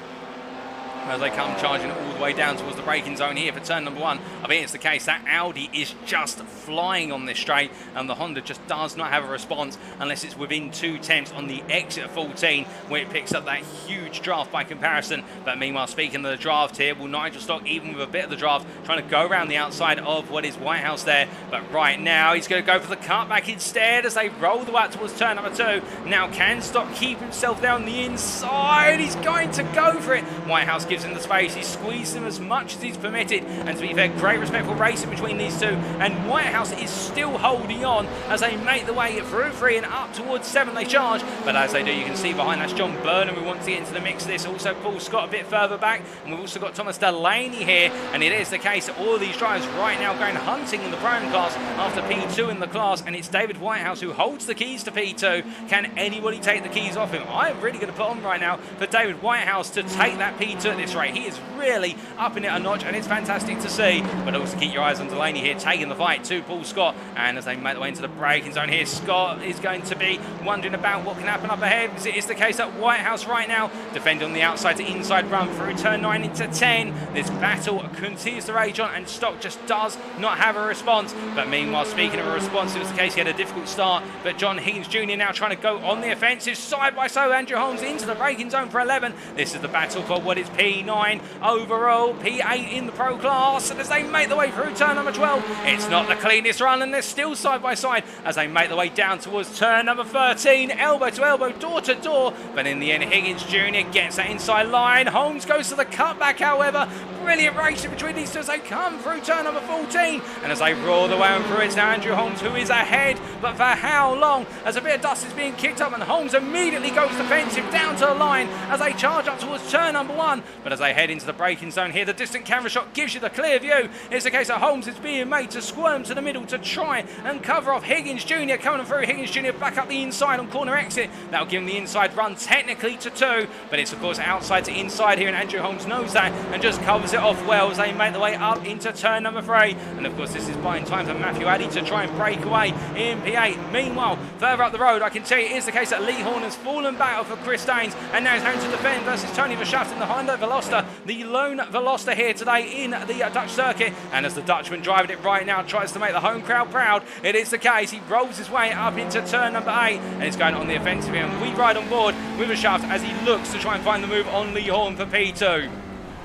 As they come charging all the way down towards the braking zone here for turn number 1. I think it's the case that Audi is just flying on this straight, and the Honda just does not have a response unless it's within 2 tenths on the exit of 14, where it picks up that huge draft by comparison. But meanwhile, speaking of the draft here, will Nigel Stock, even with a bit of the draft, trying to go around the outside of what is Whitehouse there. But right now, he's going to go for the cutback instead as they roll the way up towards turn number 2. Now, can Stock keep himself there on the inside? He's going to go for it. Whitehouse gives him the space. He squeezed him as much as he's permitted, and to be fair, great respectful racing between these two, and Whitehouse is still holding on as they make the way through 3 and up towards 7. They charge, but as they do, you can see behind that's John Burnham who wants to get into the mix of this. Also Paul Scott a bit further back, and we've also got Thomas Delaney here, and it is the case that all of these drivers right now going hunting in the Prime class after P2 in the class, and it's David Whitehouse who holds the keys to P2. Can anybody take the keys off him? I'm really going to put on right now for David Whitehouse to take that P2 at this rate. He is really upping it a notch, and it's fantastic to see. But also keep your eyes on Delaney here, taking the fight to Paul Scott. And as they make their way into the braking zone here, Scott is going to be wondering about what can happen up ahead, because it is the case that Whitehouse right now defending on the outside to inside run through turn 9 into 10. This battle continues to rage on, and Stock just does not have a response. But meanwhile, speaking of a response, it was the case he had a difficult start, but John Higgins Junior now trying to go on the offensive side by side. Andrew Holmes into the braking zone for 11. This is the battle for what is P9 overall, P8 in the Pro class, and as they make the way through turn number 12, it's not the cleanest run, and they're still side by side as they make the way down towards turn number 13, elbow to elbow, door to door, but in the end, Higgins Jr. gets that inside line. Holmes goes to the cutback, however. Brilliant racing between these two as they come through turn number 14, and as they roar the way on through, it's now Andrew Holmes who is ahead, but for how long? As a bit of dust is being kicked up, and Holmes immediately goes defensive down to the line as they charge up towards turn number 1, but as they head into the braking zone here, the distant camera shot gives you the clear view. It's the case that Holmes is being made to squirm to the middle to try and cover off Higgins Jr. coming through. Higgins Jr. back up the inside on corner exit. That'll give him the inside run technically to 2, but it's of course outside to inside here, and Andrew Holmes knows that and just covers it it off well as they make their way up into turn number 3. And of course, this is buying time for Matthew Addy to try and break away in P8. Meanwhile, further up the road, I can tell you it is the case that Lee Horn has fallen back off of Chris Daines and now is having to defend versus Tony Verschaft in the Hyundai Veloster, the lone Veloster here today in the Dutch circuit. And as the Dutchman driving it right now tries to make the home crowd proud, it is the case. He rolls his way up into turn number 8 and is going on the offensive here. And we ride on board with Verschaft as he looks to try and find the move on Lee Horn for P2.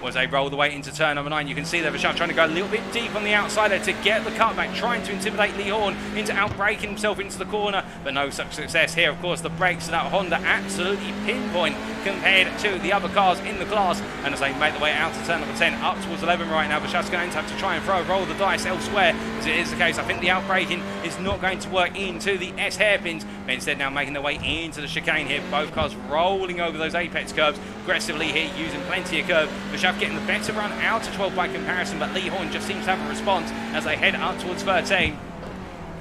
As they roll the way into turn number 9, you can see there Verschaft trying to go a little bit deep on the outside there to get the cutback, trying to intimidate Lee Horn into outbraking himself into the corner, but no such success here. Of course, the brakes of that Honda absolutely pinpoint compared to the other cars in the class, and as they make the way out to turn number 10, up towards 11 right now, Verschaft's going to have to try and roll the dice elsewhere, as it is the case. I think the outbraking is not going to work into the S hairpins, but instead now making their way into the chicane here. Both cars rolling over those apex curves aggressively here, using plenty of curve. Verschaft getting the better run out to 12 by comparison, but Lee Horn just seems to have a response as they head up towards 13.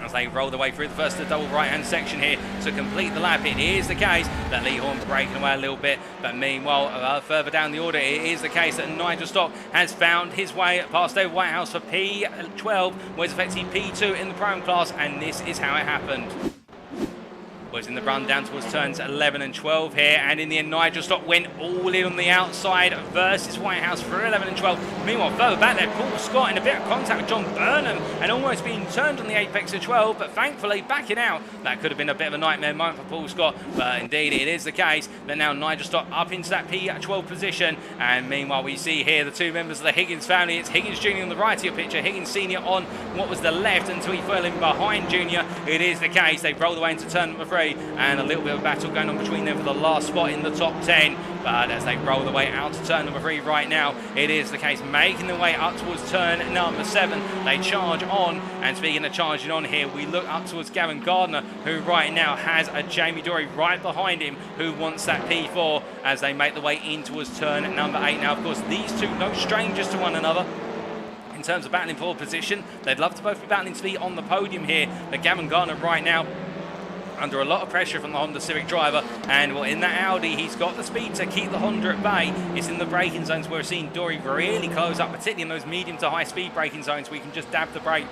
As they roll their way through the first of the double right-hand section here to complete the lap. It is the case that Lee Horn breaking away a little bit, but meanwhile, further down the order, it is the case that Nigel Stock has found his way past David Whitehouse for P12, whereas effectively P2 in the Prime class, and this is how it happened. Was in the run down towards turns 11 and 12 here, and in the end Nigel Stock went all in on the outside versus Whitehouse for 11 and 12. Meanwhile, further back there, Paul Scott in a bit of contact with John Burnham and almost being turned on the apex of 12, but thankfully backing out. That could have been a bit of a nightmare moment for Paul Scott, but indeed it is the case that now Nigel Stock up into that P12 position. And meanwhile, we see here the two members of the Higgins family. It's Higgins Junior on the right of your picture, Higgins Senior on what was the left until he fell in behind Junior. It is the case they roll away into turn number 3. And a little bit of a battle going on between them for the last spot in the top 10. But as they roll the way out to turn number 3 right now, it is the case making their way up towards turn number 7. They charge on, and speaking of charging on here, we look up towards Gavin Gardner, who right now has a Jamie Dorey right behind him, who wants that P4 as they make the way in towards turn number 8. Now, of course, these two no strangers to one another. In terms of battling for position, they'd love to both be battling to be on the podium here. But Gavin Gardner right now under a lot of pressure from the Honda Civic driver, and well, in that Audi he's got the speed to keep the Honda at bay. It's in the braking zones where we're seeing Dorey really close up, particularly in those medium to high speed braking zones where you can just dab the brake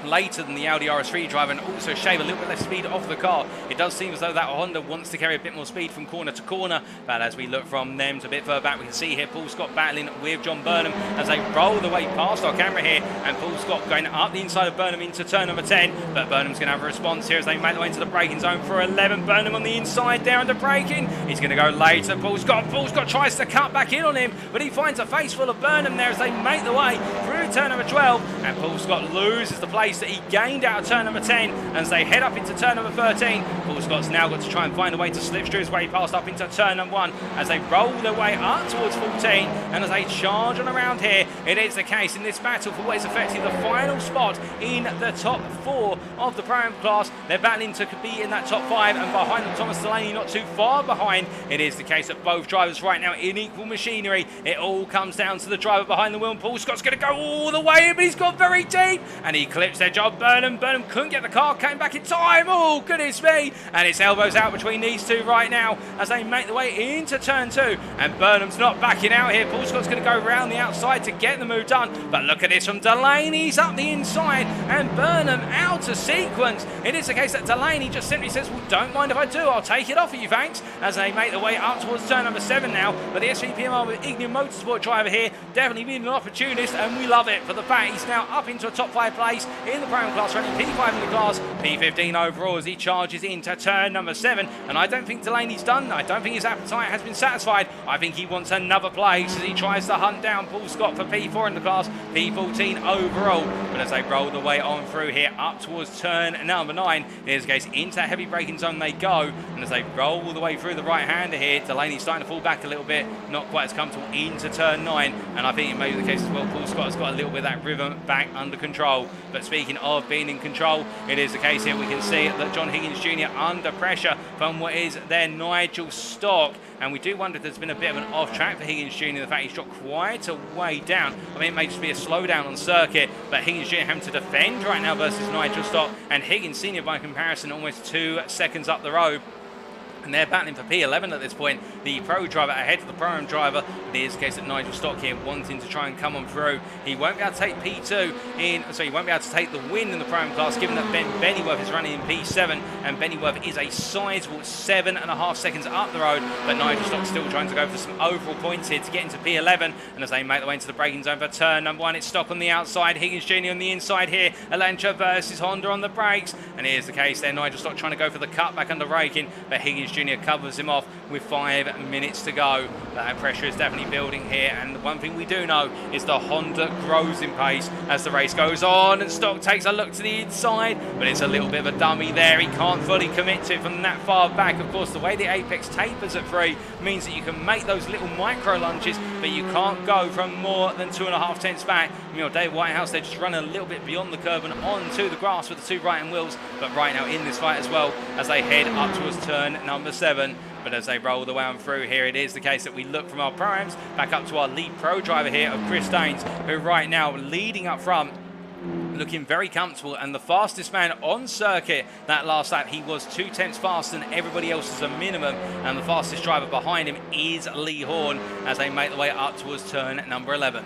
later than the Audi RS3 driver and also shave a little bit less speed off the car. It does seem as though that Honda wants to carry a bit more speed from corner to corner, but as we look from them to a bit further back, we can see here Paul Scott battling with John Burnham as they roll the way past our camera here, and Paul Scott going up the inside of Burnham into turn number 10, but Burnham's going to have a response here as they make their way into the braking zone for 11. Burnham on the inside there under braking. He's going to go later. Paul Scott tries to cut back in on him, but he finds a face full of Burnham there as they make the way through turn number 12, and Paul Scott loses the place that he gained out of turn number 10 as they head up into turn number 13. Paul Scott's now got to try and find a way to slipstream his way past up into turn number 1 as they roll their way up towards 14, and as they charge on around here, it is the case in this battle for what is effectively the final spot in the top 4 of the Pro-Am class. They're battling to be in that top 5, and behind them Thomas Delaney not too far behind. It is the case that both drivers right now in equal machinery. It all comes down to the driver behind the wheel, and Paul Scott's going to go all the way in, but he's got very deep and he clips their job. Burnham couldn't get the car, came back in time. Oh, goodness me. And it's elbows out between these two right now as they make the way into turn 2. And Burnham's not backing out here. Paul Scott's going to go around the outside to get the move done. But look at this from Delaney. He's up the inside and Burnham out of sequence. It is the case that Delaney just simply says, well, don't mind if I do. I'll take it off of you, thanks. As they make their way up towards turn number 7 now. But the SVPMR with Ignium Motorsport driver here definitely being an opportunist, and we love it for the fact he's now up into a top 5 place in the Pro-Am class, running P5 in the class, P15 overall as he charges into turn number 7. And I don't think Delaney's done. I don't think his appetite has been satisfied. I think he wants another place as he tries to hunt down Paul Scott for P4 in the class, P14 overall. But as they roll the way on through here up towards turn number 9, here's the case into that heavy braking zone they go. And as they roll all the way through the right-hander here, Delaney's starting to fall back a little bit, not quite as comfortable into turn 9. And I think it may be the case as well, Paul Scott has got a little bit of that rhythm back under control. But speaking of being in control, it is the case here. We can see that John Higgins Junior under pressure from what is their Nigel Stock. And we do wonder if there's been a bit of an off track for Higgins Junior. The fact he's dropped quite a way down. I mean, it may just be a slowdown on circuit, but Higgins Junior having to defend right now versus Nigel Stock, and Higgins Senior by comparison almost 2 seconds up the road. And they're battling for P11 at this point. The pro driver ahead of the pro driver. It is the case that Nigel Stock here wanting to try and come on through. He won't be able to take P2 in, so he won't be able to take the win in the pro class, given that Ben Bennyworth is running in P7, and Bennyworth is a sizable 7.5 seconds up the road. But Nigel Stock still trying to go for some overall points here to get into P11. And as they make their way into the braking zone for turn number 1, it's Stock on the outside, Higgins Junior on the inside here. Elantra versus Honda on the brakes, and it is the case there. Nigel Stock trying to go for the cut back under braking, but Higgins Junior covers him off with 5 minutes to go. That pressure is definitely building here, and the one thing we do know is the Honda grows in pace as the race goes on, and Stock takes a look to the inside, but it's a little bit of a dummy there. He can't fully commit to it from that far back. Of course, the way the apex tapers at 3 means that you can make those little micro lunges, but you can't go from more than 2.5 tenths back. You know, Dave Whitehouse, they're just running a little bit beyond the curb and onto the grass with the 2 right-hand wheels, but right now in this fight as well, as they head up towards turn number 7. But as they roll the way on through here, it is the case that we look from our proams back up to our lead pro driver here of Chris Daines, who right now leading up front, looking very comfortable, and the fastest man on circuit that last lap. He was 2 tenths faster than everybody else as a minimum, and the fastest driver behind him is Lee Horn as they make their way up towards turn number 11.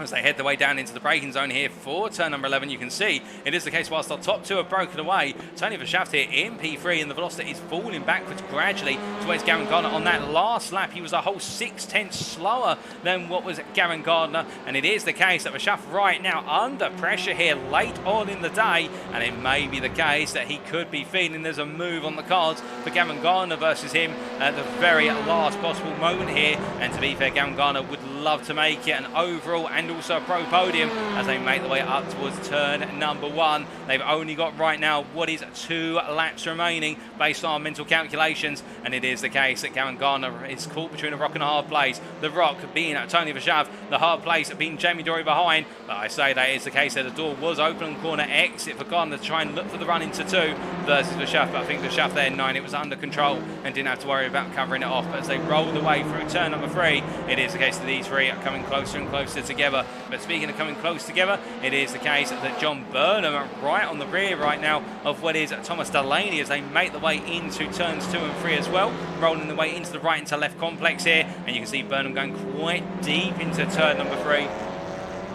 As they head their way down into the braking zone here for turn number 11, you can see it is the case whilst our top 2 have broken away. Tony Verschaft here in P3, and the velocity is falling backwards gradually towards Gavin Gardner. On that last lap, he was a whole 6 tenths slower than what was Gavin Gardner, and it is the case that Verschaft right now under pressure here late on in the day, and it may be the case that he could be feeling there's a move on the cards for Gavin Gardner versus him at the very last possible moment here. And to be fair, Gavin Gardner would love to make it an overall and also a pro podium as they make their way up towards turn number 1. They've only got right now what is 2 laps remaining based on our mental calculations, and it is the case that Gavin Gardner is caught between a rock and a hard place. The rock being Tony Verschaft, the hard place being Jamie Dorey behind. But I say that is the case that the door was open on corner exit for Gardner to try and look for the run into 2 versus Verschaft, but I think Verschaft there 9, it was under control and didn't have to worry about covering it off. But as they rolled away through turn number 3, it is the case that these 3 are coming closer and closer together. But speaking of coming close together, it is the case that John Burnham are right on the rear right now of what is Thomas Delaney as they make the way into turns 2 and 3 as well, rolling the way into the right into left complex here, and you can see Burnham going quite deep into turn number 3.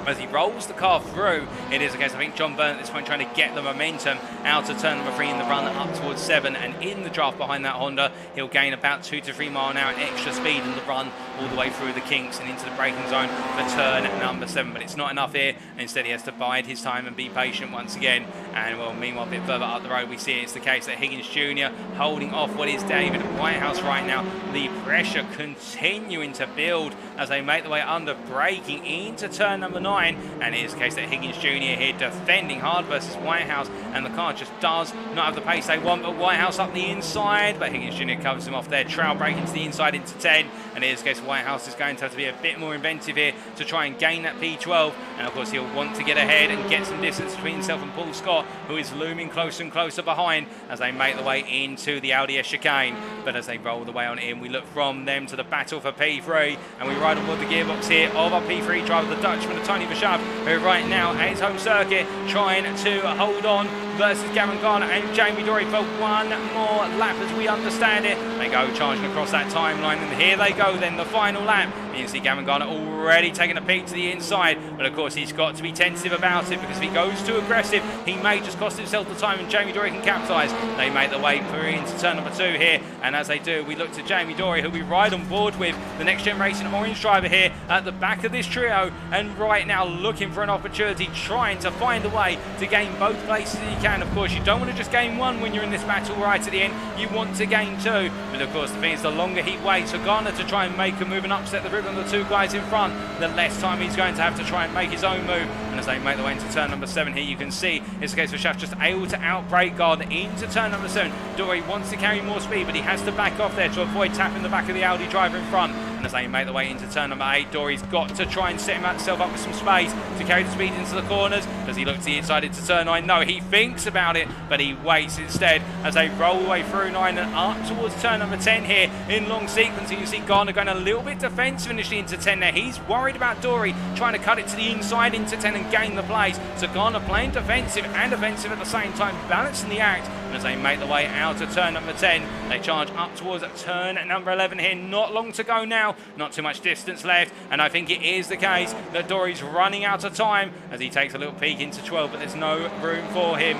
As he rolls the car through, it is the case I think John Byrne at this point trying to get the momentum out of turn number 3 in the run up towards 7, and in the draft behind that Honda he'll gain about 2 to 3 mile an hour extra speed in the run all the way through the kinks and into the braking zone for turn number 7. But it's not enough here, and instead he has to bide his time and be patient once again. And well, meanwhile a bit further up the road we see it's the case that Higgins Junior holding off what is David Whitehouse right now. The pressure continuing to build as they make their way under braking into turn number 9. And it is the case that Higgins Junior here defending hard versus Whitehouse, and the car just does not have the pace they want. But Whitehouse up the inside, but Higgins Junior covers him off there. Trail break into the inside into 10, and it is the case Whitehouse is going to have to be a bit more inventive here to try and gain that P12. And of course he'll want to get ahead and get some distance between himself and Paul Scott, who is looming closer and closer behind as they make their way into the Audi S chicane. But as they roll the way on in, we look from them to the battle for P3, and we ride on board the gearbox here of our P3 driver, the Dutchman of Tony Verschaft, who right now at his home circuit trying to hold on versus Gavin Gardner and Jamie Dorey for one more lap as we understand it. They go charging across that timeline, and here they go then, the final lap. And you can see Gavin Gardner already taking a peek to the inside, but of course he's got to be tentative about it, because if he goes too aggressive he may just cost himself the time, and Jamie Dorey can capitalise. They make their way through into turn number 2 here, and as they do we look to Jamie Dorey, who we ride on board with, the Next Gen Racing orange driver here at the back of this trio, and right now looking for an opportunity, trying to find a way to gain both places that you can. Of course you don't want to just gain one when you're in this battle right at the end, you want to gain 2, but of course the thing is the longer he waits for Gardner to try and make a move and upset the ribbon of the 2 guys in front, the less time he's going to have to try and make his own move. And as they make their way into turn number 7 here, you can see it's the case for Schaff just able to outbrake Gardner into turn number 7. Dorey wants to carry more speed, but he has to back off there to avoid tapping the back of the Audi driver in front. And as they make their way into turn number 8, Dorey's got to try and set himself up with some space to carry the speed into the corners. Does he look to the inside into turn 9? No, he thinks about it, but he waits instead as they roll away through 9 and up towards turn number 10 here in long sequence. And you see Gardner going a little bit defensive initially into 10 there. He's worried about Dorey trying to cut it to the inside into 10 and gain the place. So Gardner playing defensive and offensive at the same time, balancing the act. as they make the way out of turn number 10. They charge up towards turn number 11 here. Not long to go now, not too much distance left, and I think it is the case that Dorey's running out of time as he takes a little peek into 12, but there's no room for him.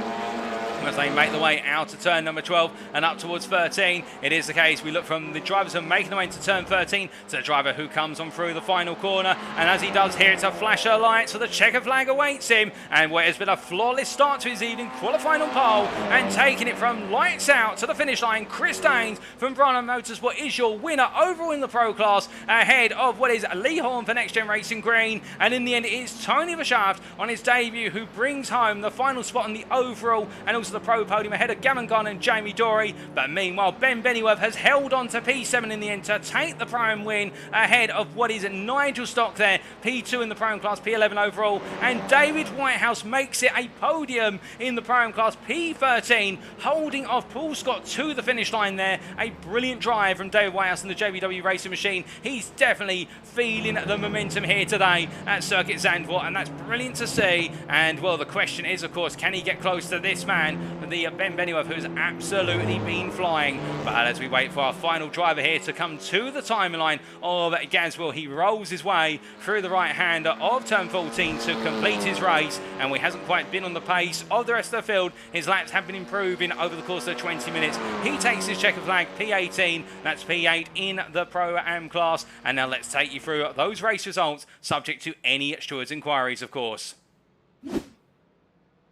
As they make the way out of turn number 12 and up towards 13. It is the case. We look from the drivers who are making their way into turn 13 to the driver who comes on through the final corner. And as he does here, it's a flash of light, so the checker flag awaits him. And what has been a flawless start to his evening, qualifying on pole and taking it from lights out to the finish line. Chris Daines from Brano Motorsport is your winner overall in the Pro class, ahead of what is Lee Horn for Next Gen Racing Green. And in the end, it is Tony Verschaft on his debut who brings home the final spot on the overall and also the Pro podium ahead of Gavin Gunn and Jamie Dorey. But meanwhile, Ben Bennyworth has held on to P7 in the end to take the Pro win ahead of what is Nigel Stock there, P2 in the Pro class, P11 overall, and David Whitehouse makes it a podium in the Pro class, P13, holding off Paul Scott to the finish line there. A brilliant drive from David Whitehouse and the JVW Racing Machine. He's definitely feeling the momentum here today at Circuit Zandvoort, and that's brilliant to see. And well, the question is, of course, can he get close to this man, the Ben Bennyworth, who's absolutely been flying? But as we wait for our final driver here to come to the timeline of Gaswell, he rolls his way through the right hand of turn 14 to complete his race, and we hasn't quite been on the pace of the rest of the field. His laps have been improving over the course of 20 minutes. He takes his checker flag, P18, that's P8 in the Pro-Am class. And now let's take you through those race results, subject to any stewards' inquiries, of course.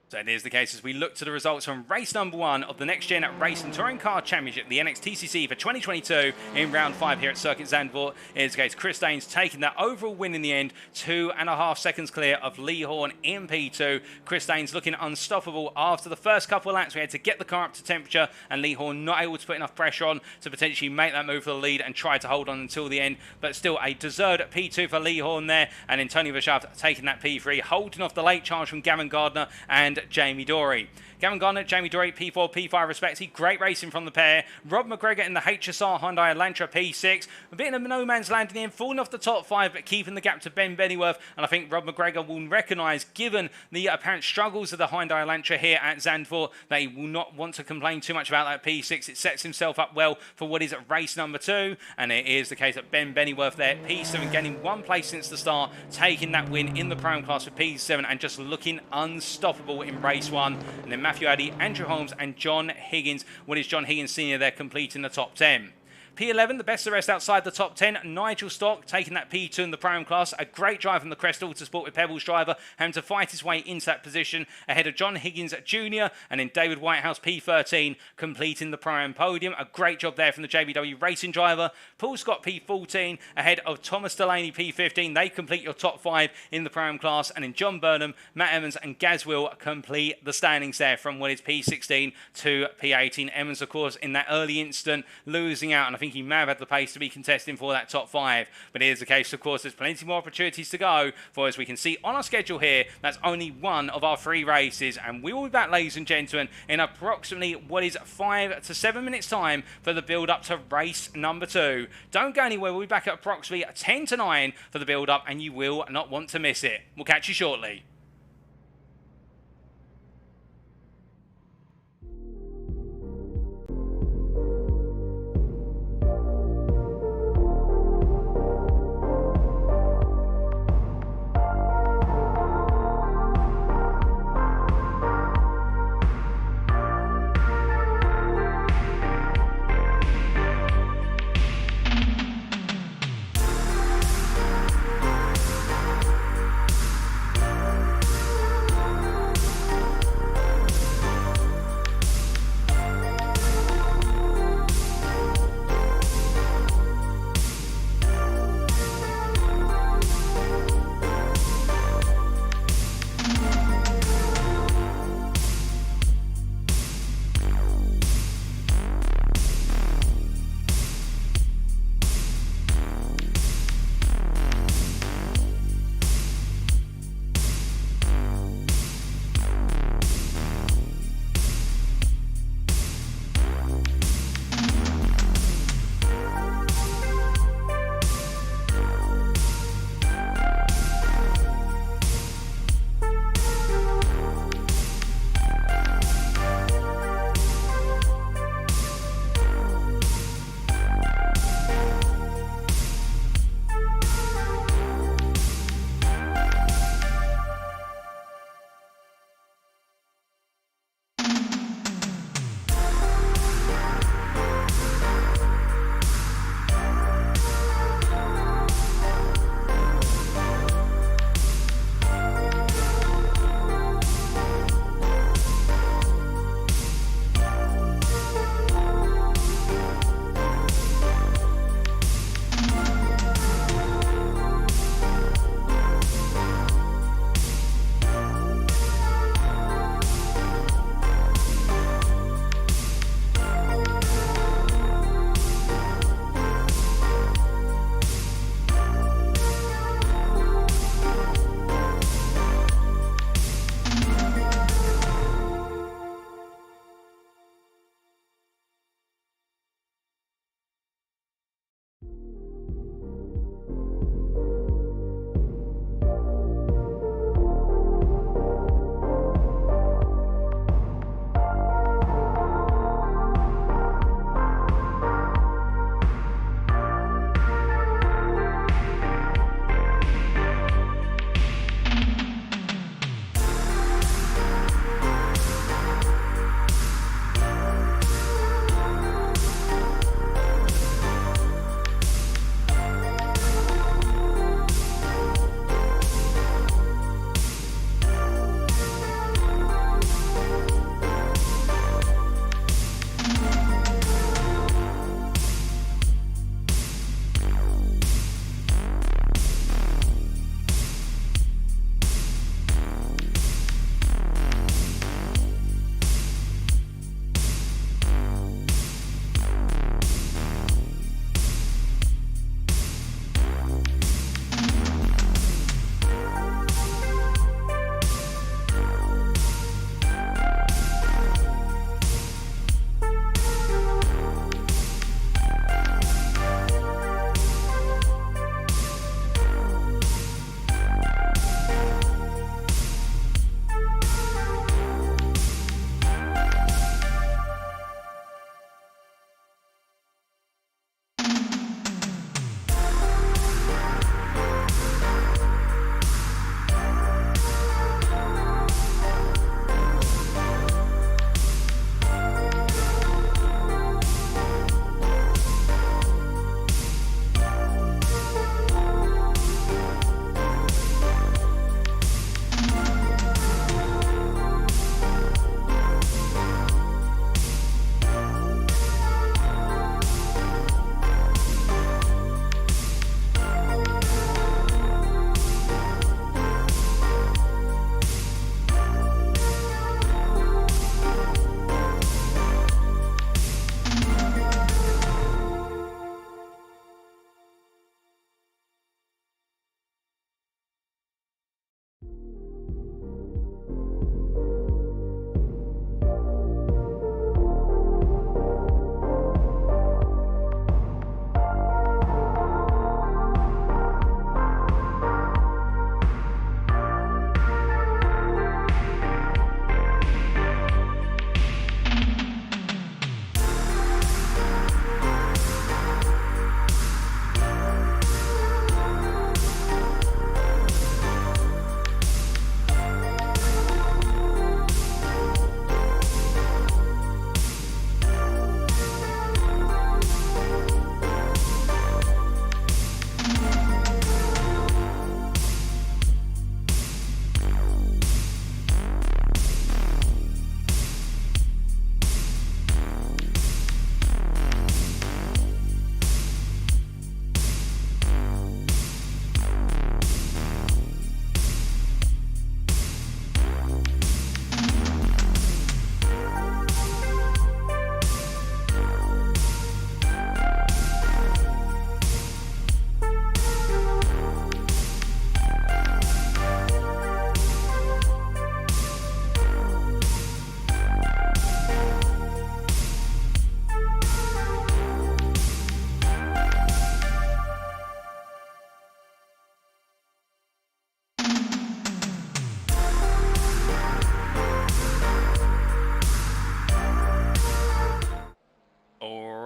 So it is the case as we look to the results from race number 1 of the Next Gen Racing Touring Car Championship, the NXTCC for 2022 in round 5 here at Circuit Zandvoort. It is the case Chris Daines taking that overall win in the end, 2.5 seconds clear of Lee Horn in P2. Chris Daines looking unstoppable after the first couple of laps. We had to get the car up to temperature, and Lee Horn not able to put enough pressure on to potentially make that move for the lead and try to hold on until the end. But still a deserved P2 for Lee Horn there, and then Tony Verschaft taking that P3, holding off the late charge from Gavin Gardner and Jamie Dorey. Gavin Gardner, Jamie Dorey, P4, P5 respectively. Great racing from the pair. Rob McGregor in the HSR Hyundai Elantra P6. A bit of no man's land in the end, falling off the top 5, but keeping the gap to Ben Bennyworth. And I think Rob McGregor will recognise, given the apparent struggles of the Hyundai Elantra here at Zandvoort, that he will not want to complain too much about that P6. It sets himself up well for what is race number 2. And it is the case that Ben Bennyworth there, P7, gaining 1 place since the start, taking that win in the Pro class for P7 and just looking unstoppable in race 1. And then Matthew Addy, Andrew Holmes and John Higgins. What is John Higgins Senior there completing the top 10. P11, the best of the rest outside the top 10. Nigel Stock taking that P2 in the Pro class. A great drive from the Crest Autosport with Pebbles driver, having to fight his way into that position ahead of John Higgins Junior, and then David Whitehouse P13 completing the Pro podium. A great job there from the JVW Racing driver. Paul Scott P14 ahead of Thomas Delaney P15. They complete your top 5 in the Pro class, and then John Burnham, Matt Emmons and Gaswill complete the standings there from what is P16 to P18. Emmons, of course, in that early instant losing out, and I think he may have had the pace to be contesting for that top 5. But it is the case, of course, there's plenty more opportunities to go for, as we can see on our schedule here, that's only 1 of our 3 races. And we will be back, ladies and gentlemen, in approximately what is 5 to 7 minutes time for the build-up to race number 2. Don't go anywhere. We'll be back at approximately 10 to 9 for the build-up, and you will not want to miss it. We'll catch you shortly.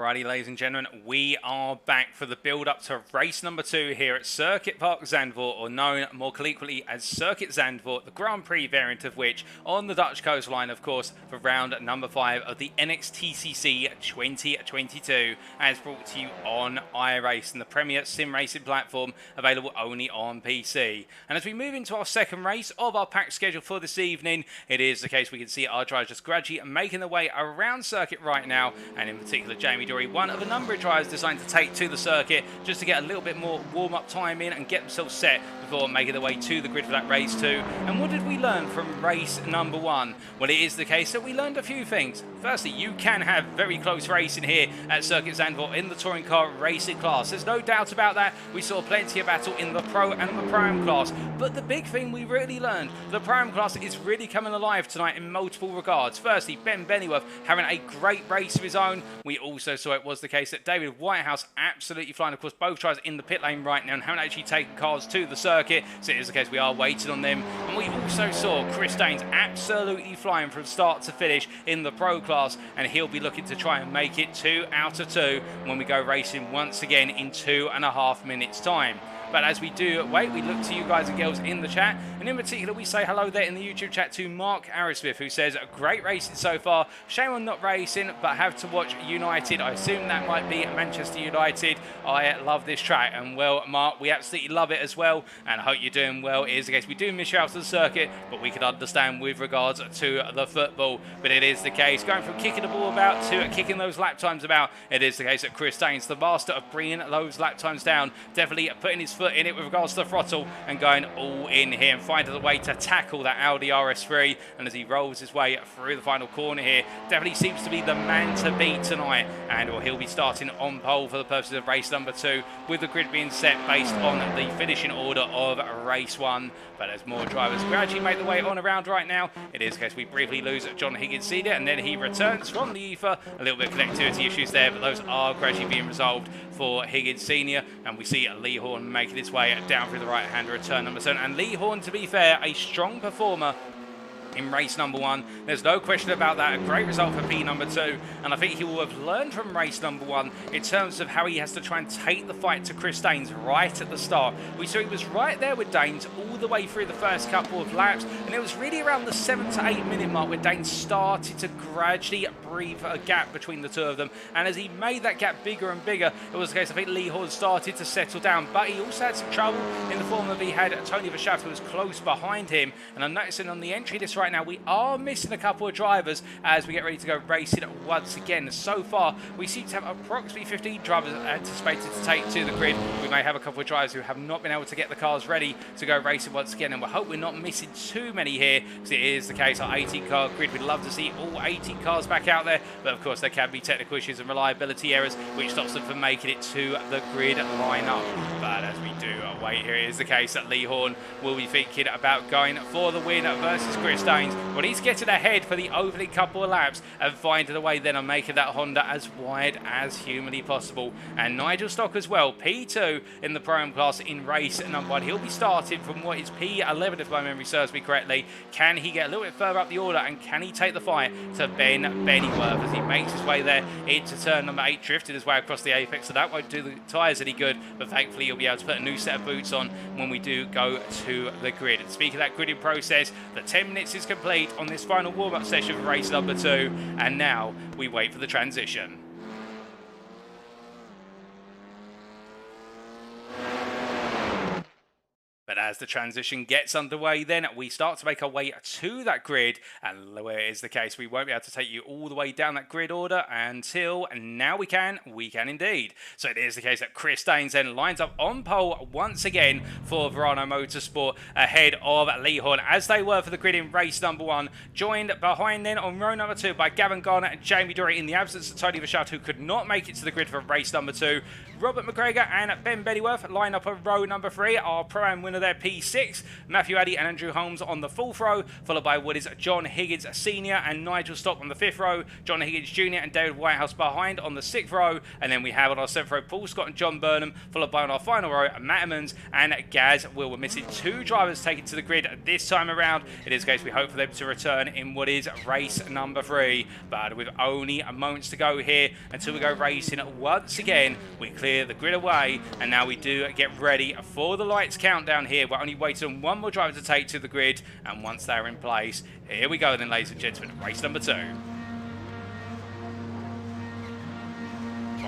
Alrighty, ladies and gentlemen, we are back for the build-up to race number 2 here at Circuit Park Zandvoort, or known more colloquially as Circuit Zandvoort, the Grand Prix variant of which on the Dutch coastline, of course, for round number 5 of the NXTCC 2022, as brought to you on iRacing, the premier sim racing platform available only on PC. And as we move into our second race of our packed schedule for this evening, it is the case we can see our drivers just gradually making their way around circuit right now, and in particular Jamie Dorey, one of a number of drivers designed to take to the circuit just to get a little bit more warm-up time in and get themselves set before making their way to the grid for that race 2. And what did we learn from race number 1? Well, it is the case that we learned a few things. Firstly, you can have very close racing here at Circuit Zandvoort in the touring car racing class. There's no doubt about that. We saw plenty of battle in the Pro and the Pro-Am class. But the big thing we really learned, the Pro-Am class is really coming alive tonight in multiple regards. Firstly, Ben Bennyworth having a great race of his own. We also saw it was the case that David Whitehouse absolutely flying. Of course, both drivers in the pit lane right now and haven't actually taken cars to the circuit, so it is the case we are waiting on them. And we also saw Chris Daines absolutely flying from start to finish in the Pro class, and he'll be looking to try and make it 2 out of 2 when we go racing once again in 2.5 minutes time. But as we do wait, we look to you guys and girls in the chat, and in particular we say hello there in the YouTube chat to Mark Arrowsmith, who says, great racing so far, shame on not racing, but have to watch United. I assume that might be Manchester United. I love this track, and well, Mark, we absolutely love it as well, and I hope you're doing well. It is the case we do miss you out to the circuit, but we can understand with regards to the football. But it is the case, going from kicking the ball about to kicking those lap times about, it is the case that Chris Daines, the master of bringing those lap times down, definitely putting his foot in it with regards to the throttle and going all in here and finding the way to tackle that Audi RS3. And as he rolls his way through the final corner here, definitely seems to be the man to beat tonight, and he'll be starting on pole for the purposes of race number 2, with the grid being set based on the finishing order of race 1. But as more drivers gradually make their way on around right now, it is the case we briefly lose John Higgins Senior, and then he returns from the ether. A little bit of connectivity issues there, but those are gradually being resolved for Higgins Senior. And we see Lee Horn making his way down through the right-hander at turn number 7. And Lee Horn, to be fair, a strong performer in race number 1. There's no question about that. A great result for P number 2, and I think he will have learned from race number 1 in terms of how he has to try and take the fight to Chris Daines right at the start. We saw he was right there with Daines all the way through the first couple of laps, and it was really around the 7 to 8 minute mark where Daines started to gradually breathe a gap between the two of them, and as he made that gap bigger and bigger, it was the case I think Lee Horn started to settle down, but he also had some trouble in the form of he had Tony Verschaft, who was close behind him. And I'm noticing on the entry list right now we are missing a couple of drivers as we get ready to go racing once again. So far we seem to have approximately 15 drivers anticipated to take to the grid. We may have a couple of drivers who have not been able to get the cars ready to go racing once again, and we hope we're not missing too many here, because it is the case our 18 car grid, we'd love to see all 18 cars back out there, but of course there can be technical issues and reliability errors which stops them from making it to the grid lineup. But as we do wait, here it is the case that Lee Horn will be thinking about going for the win versus Chris Daines. Well, he's getting ahead for the opening couple of laps and finding a way then on making that Honda as wide as humanly possible. And Nigel Stock as well, P2 in the Pro-Am class in race number 1. He'll be starting from what is P11 if my memory serves me correctly. Can he get a little bit further up the order, and can he take the fight to Ben Bennyworth as he makes his way there into turn number 8, drifted his way across the apex, so that won't do the tyres any good, but thankfully he'll be able to put a new set of boots on when we do go to the grid. And speaking of that gridding process, the 10 minutes is complete on this final warm-up session for race number 2, and now we wait for the transition. But as the transition gets underway, then we start to make our way to that grid, and where it is the case, we won't be able to take you all the way down that grid order until now we can indeed. So it is the case that Chris Daines then lines up on pole once again for Verano Motorsport ahead of Lee Horn, as they were for the grid in race number 1, joined behind then on row number 2 by Gavin Garner and Jamie Dorey in the absence of Tony Verschaft, who could not make it to the grid for race number 2. Robert McGregor and Ben Bennyworth line up on row number 3. Our Pro-Am winner there, P6. Matthew Addy and Andrew Holmes on the 4th row, followed by what is John Higgins Senior and Nigel Stock on the 5th row, John Higgins Junior and David Whitehouse behind on the 6th row, and then we have on our 7th row Paul Scott and John Burnham, followed by on our final row Matt Emmons and Gaz Will. We're missing 2 drivers taken to the grid this time around. It is a case we hope for them to return in what is race number 3, but with only moments to go here until we go racing once again. We clear the grid away, and now we do get ready for the lights countdown here. We're only waiting on one more driver to take to the grid, and once they're in place, here we go then, ladies and gentlemen, race number 2. 1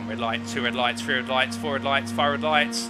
red light, 2 red lights, 3 red lights, 4 red lights, 5 red lights.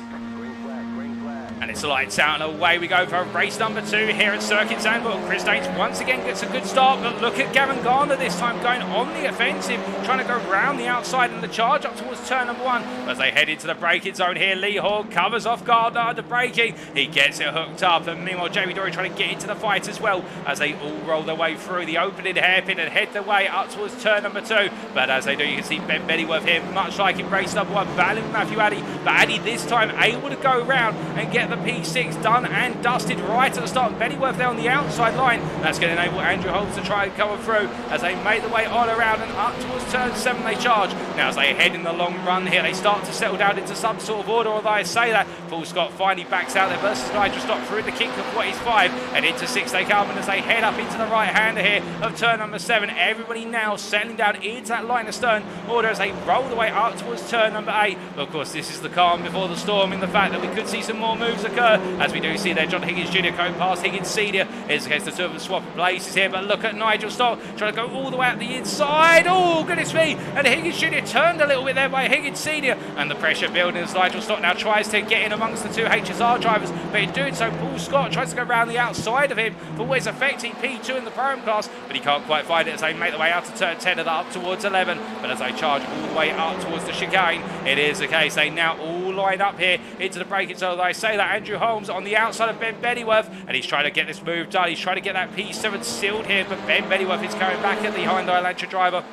And it's the lights out and away we go for race number 2 here at Circuit Zandvoort. Chris Danes once again gets a good start, but look at Gavin Garner this time going on the offensive, trying to go round the outside and the charge up towards turn number 1. As they head into the braking zone here, Lee Hall covers off Gardner under braking. He gets it hooked up, and meanwhile Jamie Dorey trying to get into the fight as well as they all roll their way through the opening hairpin and head their way up towards turn number 2. But as they do, you can see Ben Bettyworth here, much like in race number 1, battling Matthew Addy, but Addy this time able to go round and get the P6 done and dusted right at the start. Bettyworth there on the outside line. That's going to enable Andrew Holmes to try and come through as they make their way on around and up towards turn 7 they charge. Now as they head in the long run here, they start to settle down into some sort of order, although I say that Paul Scott finally backs out there versus Nigel Stock through the kick of what is 5, and into 6 they come, and as they head up into the right hander here of turn number 7, everybody now settling down into that line of stern order as they roll the way up towards turn number 8. But of course this is the calm before the storm, in the fact that we could see some more moves occur, as we do see there John Higgins Junior going past Higgins Senior. It's the case the two of them swapping places here, but look at Nigel Stock trying to go all the way out the inside. Oh goodness me, and Higgins Junior turned a little bit there by Higgins Senior, and the pressure building as Nigel Stock now tries to get in amongst the 2 HSR drivers, but in doing so Paul Scott tries to go around the outside of him for what is affecting P2 in the Pro class, but he can't quite find it as they make their way out to turn 10 and up towards 11. But as they charge all the way up towards the chicane, it is the case they now all line up here into the braking zone. I say that Andrew Holmes on the outside of Ben Bettyworth, and he's trying to get this move done. He's trying to get that P7 sealed here, but Ben Bettyworth is going back at the Hyundai Elantra driver.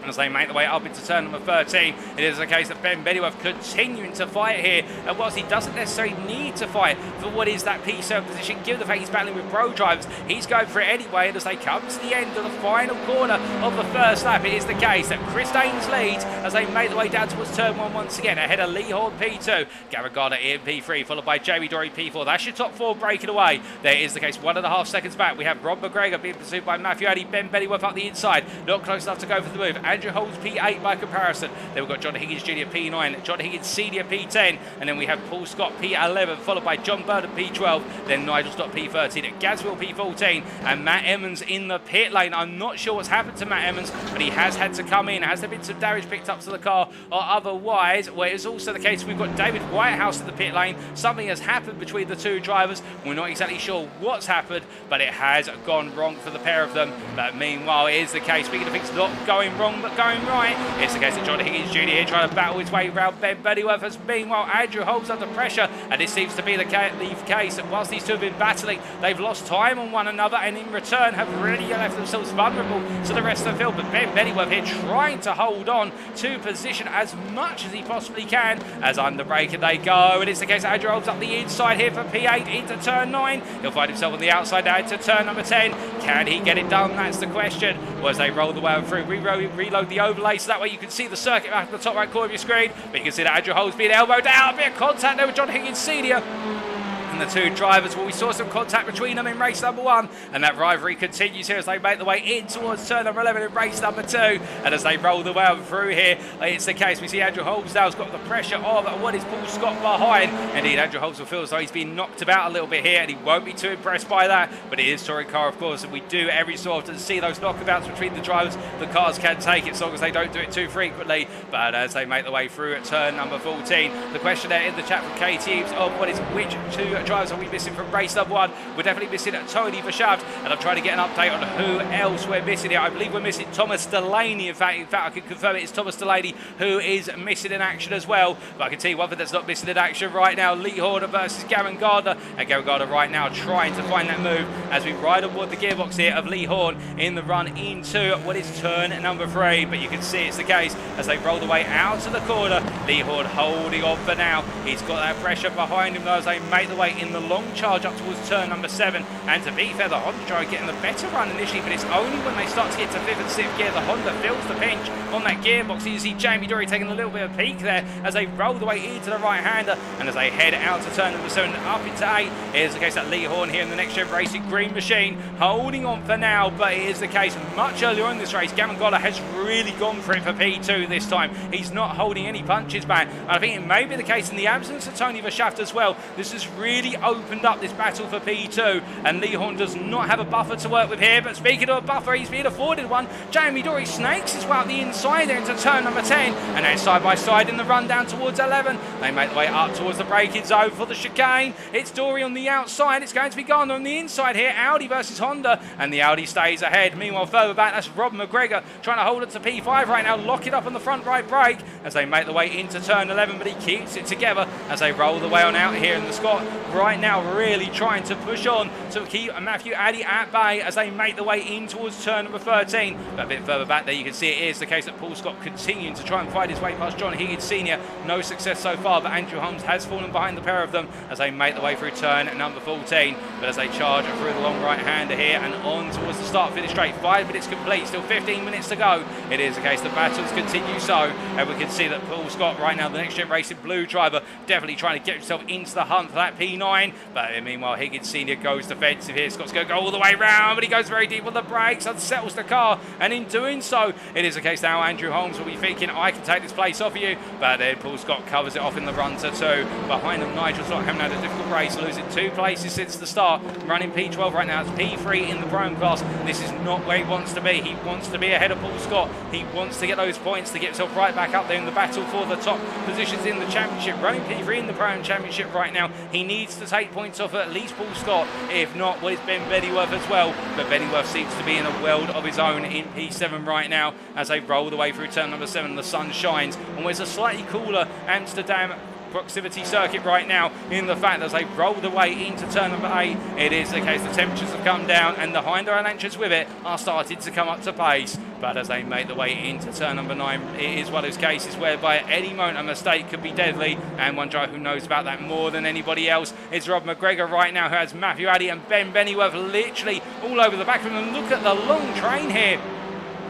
And as they make their way up into turn number 13, it is the case that Ben Bettyworth continuing to fight here, and whilst he doesn't necessarily need to fight for what is that P7 position, given the fact he's battling with pro drivers, he's going for it anyway. And as they come to the end of the final corner of the first lap, it is the case that Chris Danes leads as they make their way down towards turn 1 once again, ahead of Lee Horn P2, Gavin Gardner in P3, followed by Jamie Dorey P4. That's your top 4 breaking away. There is the case 1.5 seconds back. We have Rob McGregor being pursued by Matthew Addy, Ben Bettyworth up the inside, not close enough to go for the move. Andrew Holmes P8 by comparison. Then we've got John Higgins Junior P9, John Higgins Senior P10, and then we have Paul Scott P11, followed by John Burnham P12, then Nigel Stock P13, Gazwill P14, and Matt Emmons in the pit lane. I'm not sure what's happened to Matt Emmons, but he has had to come in. Has there been some damage picked up to the car or otherwise? Well, it's also the case we've got David Whitehouse in the pit lane. Something has happened between the 2 drivers. We're not exactly sure what's happened, but it has gone wrong for the pair of them. But meanwhile, it is the case, speaking of things not going wrong but going right, it's the case that John Higgins Junior here trying to battle his way around Ben Bettyworth, as meanwhile Andrew Holmes under pressure, and this seems to be the case that whilst these 2 have been battling, they've lost time on one another, and in return have really left themselves vulnerable to the rest of the field. But Ben Bettyworth here trying to hold on to position as much as he possibly can, as under braking they go, and it's the case that Andrew Holmes up the inside here for P8 into turn 9. He'll find himself on the outside now into turn number 10. Can he get it done? That's the question. Well, as they roll the way through, reload the overlay, so that way you can see the circuit back in the top right corner of your screen, but you can see that Andrew Holmes being elbowed out, a bit of contact there with John Higgins Senior. The 2 drivers, well, we saw some contact between them in race number 1, and that rivalry continues here as they make their way in towards turn number 11 in race number 2. And as they roll the way through here, it's the case we see Andrew Holmes now has got the pressure of what is Paul Scott behind. Indeed, Andrew Holmes will feel as though he's been knocked about a little bit here, and he won't be too impressed by that. But it is touring car, of course, and we do every so often see those knockabouts between the drivers. The cars can take it as long as they don't do it too frequently. But as they make their way through at turn number 14, the question there in the chat from KTeams of what is which 2 drivers are we missing from race number 1? We're definitely missing Tony Verschaft, and I'm trying to get an update on who else we're missing here. I believe we're missing Thomas Delaney. In fact, I can confirm it's Thomas Delaney who is missing in action as well. But I can tell you one thing that's not missing in action right now: Lee Horner versus Gavin Gardner, and Gavin Gardner right now trying to find that move as we ride aboard the gearbox here of Lee Horn in the run into what is turn number 3. But you can see it's the case as they roll the way out to the corner. Lee Horn holding on for now. He's got that pressure behind him though as they make the way in the long charge up towards turn number 7. And to be fair, the Honda driver getting the better run initially, but it's only when they start to get to 5th and 6th gear the Honda feels the pinch on that gearbox. You see Jamie Dorey taking a little bit of a peek there as they roll the way into the right-hander, and as they head out to turn number 7 up into 8. Here's the case that Lee Horn here in the Next Gen Racing Green Machine holding on for now, but it is the case much earlier on in this race. Gavin Goller has really gone for it for P2 this time. He's not holding any punches back. I think it may be the case in the absence of Tony Verschaft as well. This has really opened up this battle for P2, and Lee Horn does not have a buffer to work with here. But speaking of a buffer, he's been afforded one. Jamie Dorey snakes his way out the inside there into turn number 10, and then side by side in the run down towards 11. They make the way up towards the braking zone for the chicane. It's Dorey on the outside. It's going to be Garner on the inside here. Audi versus Honda, and the Audi stays ahead. Meanwhile, further back, that's Rob McGregor trying to hold it to P5 right now. Lock it up on the front right brake as they make the way into turn 11, but he keeps it together as they roll the way on out here. And the Scot right now really trying to push on to keep Matthew Addy at bay as they make the way in towards turn number 13. But a bit further back there, you can see it is the case that Paul Scott continuing to try and fight his way past John Higgins Senior. No success so far, but Andrew Holmes has fallen behind the pair of them as they make the way through turn number 14. But as they charge through the long right-hander here and on towards the start-finish straight, 5 minutes complete, still 15 minutes to go. It is the case that battles continue so, and we can see that Paul Scott right now, the Next Gen Racing blue driver, definitely trying to get himself into the hunt for that P9. But meanwhile, Higgins Senior goes defensive here. Scott's going to go all the way round, but he goes very deep on the brakes, unsettles the car, and in doing so, it is the case now Andrew Holmes will be thinking, I can take this place off of you. But then Paul Scott covers it off in the run to 2. Behind them, Nigel's not having had a difficult race, losing 2 places since the start. Running P12 right now. It's P3 in the Prime class. This is not where he wants to be. He wants to be ahead of Paul Scott. He wants to get those points to get himself right back up there in the battle for the top positions in the championship. Running P3 in the Prime Championship right now. He needs to take points off at least Paul Scott. If not, well, it's Ben Bennyworth as well. But Bennyworth seems to be in a world of his own in P7 right now as they roll the way through turn number 7. The sun shines and there's a slightly cooler Amsterdam proximity circuit right now, in the fact that as they roll the way into turn number 8, it is the case the temperatures have come down and the Hyundai Elantra's with it are starting to come up to pace. But as they make the way into turn number 9, it is one of those cases whereby at any moment a mistake could be deadly, and one driver who knows about that more than anybody else is Rob McGregor right now, who has Matthew Addy and Ben Bennyworth literally all over the back of him. And look at the long train here.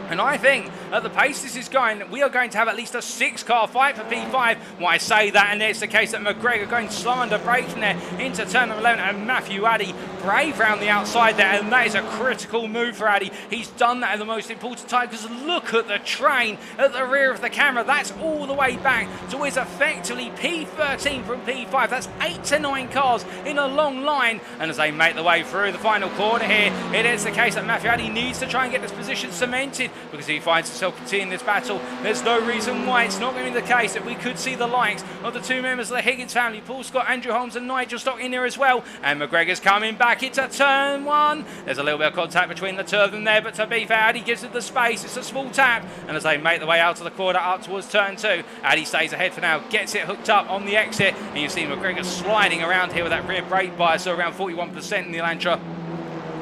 And I think at the pace this is going, we are going to have at least a 6-car fight for P5. Why I say that, and it's the case that McGregor going slow under braking there into turn number 11, and Matthew Addy brave round the outside there, and that is a critical move for Addy. He's done that at the most important time, because look at the train at the rear of the camera. That's all the way back to where it's effectively P13 from P5. That's 8 to 9 cars in a long line. And as they make the way through the final corner here, it is the case that Matthew Addy needs to try and get this position cemented, because if he finds himself continuing this battle, there's no reason why it's not going to be the case that we could see the likes of the 2 members of the Higgins family, Paul Scott, Andrew Holmes and Nigel Stock in there as well. And McGregor's coming back into turn 1. There's a little bit of contact between the 2 of them there, but to be fair, Addy gives it the space. It's a small tap, and as they make the way out of the corner up towards turn 2, Addy stays ahead for now, gets it hooked up on the exit, and you see McGregor sliding around here with that rear brake bias, so around 41% in the Elantra.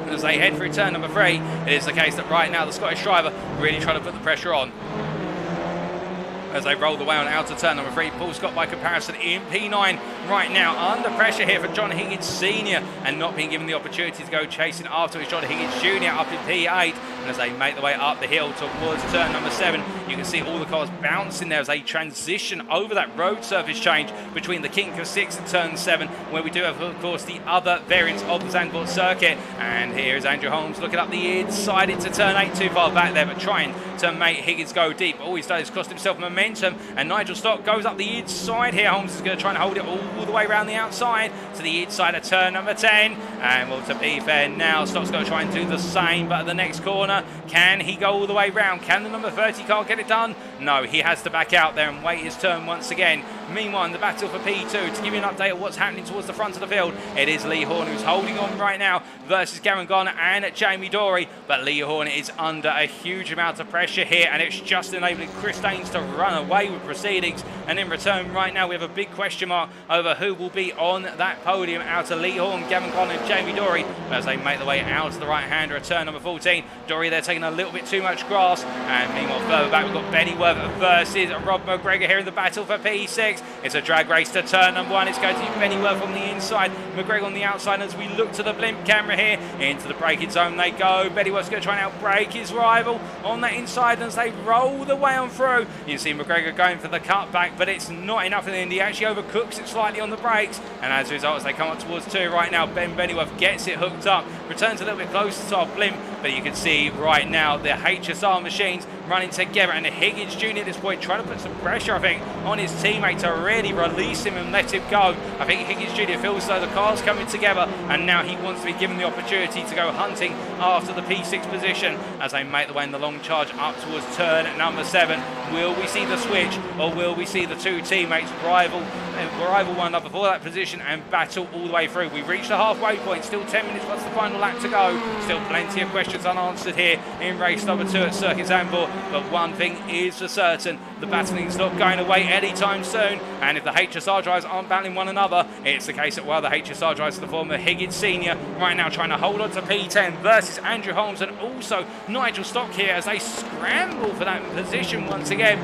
As they head through turn number 3, it is the case that right now the Scottish driver really trying to put the pressure on. As they roll the way on out of turn number 3, Paul Scott by comparison in P9 right now, under pressure here for John Higgins Senior, and not being given the opportunity to go chasing after his John Higgins Junior up in P8. And as they make the way up the hill towards turn number 7, you can see all the cars bouncing there as they transition over that road surface change between the kink of 6 and turn 7, where we do have, of course, the other variants of the Zandvoort circuit. And here is Andrew Holmes looking up the inside into turn 8, too far back there, but trying to make Higgins go deep. All he's done is cost himself momentum, and Nigel Stock goes up the inside here. Holmes is going to try and hold it all the way around the outside to the inside of turn number 10. And well, to be fair now, Stock's going to try and do the same, but at the next corner, can he go all the way round? Can the number 30 car get it done? No, he has to back out there and wait his turn once again. Meanwhile, in the battle for P2, to give you an update of what's happening towards the front of the field, it is Lee Horn who's holding on right now versus Gavin Garner and Jamie Dorey. But Lee Horn is under a huge amount of pressure here, and it's just enabling Chris Daines to run away with proceedings. And in return, right now, we have a big question mark over who will be on that podium out of Lee Horn, Gavin Garner and Jamie Dorey. As they make the way out to the right-hander at turn number 14, Dorey there taking a little bit too much grass. And meanwhile, further back, we've got Bennyworth versus Rob McGregor here in the battle for P6. brakes. It's a drag race to turn number 1. It's going to be Pennyworth on the inside, McGregor on the outside as we look to the blimp camera here. Into the braking zone they go. Pennyworth's going to try and outbrake his rival on that inside as they roll the way on through. You see McGregor going for the cutback, but it's not enough in the end. He actually overcooks it slightly on the brakes, and as a result, as they come up towards 2 right now, Ben Pennyworth gets it hooked up, returns a little bit closer to our blimp, but you can see right now the HSR machines running together, and Higgins Junior at this point trying to put some pressure, I think, on his teammate to really release him and let him go. I think Higgins Junior feels as though the car's coming together, and now he wants to be given the opportunity to go hunting after the P6 position as they make the way in the long charge up towards turn number 7. Will we see the switch, or will we see the two teammates rival one another for that position and battle all the way through? We've reached the halfway point, still 10 minutes plus the final lap to go. Still plenty of questions unanswered here in race number 2 at Circuit Zandvoort, but one thing is for certain, the battling's not going away anytime soon, and if the HSR drivers aren't battling one another, it's the case that while the HSR drivers are the former Higgins Senior right now trying to hold on to P10 versus Andrew Holmes and also Nigel Stock here as they scramble for that position once again.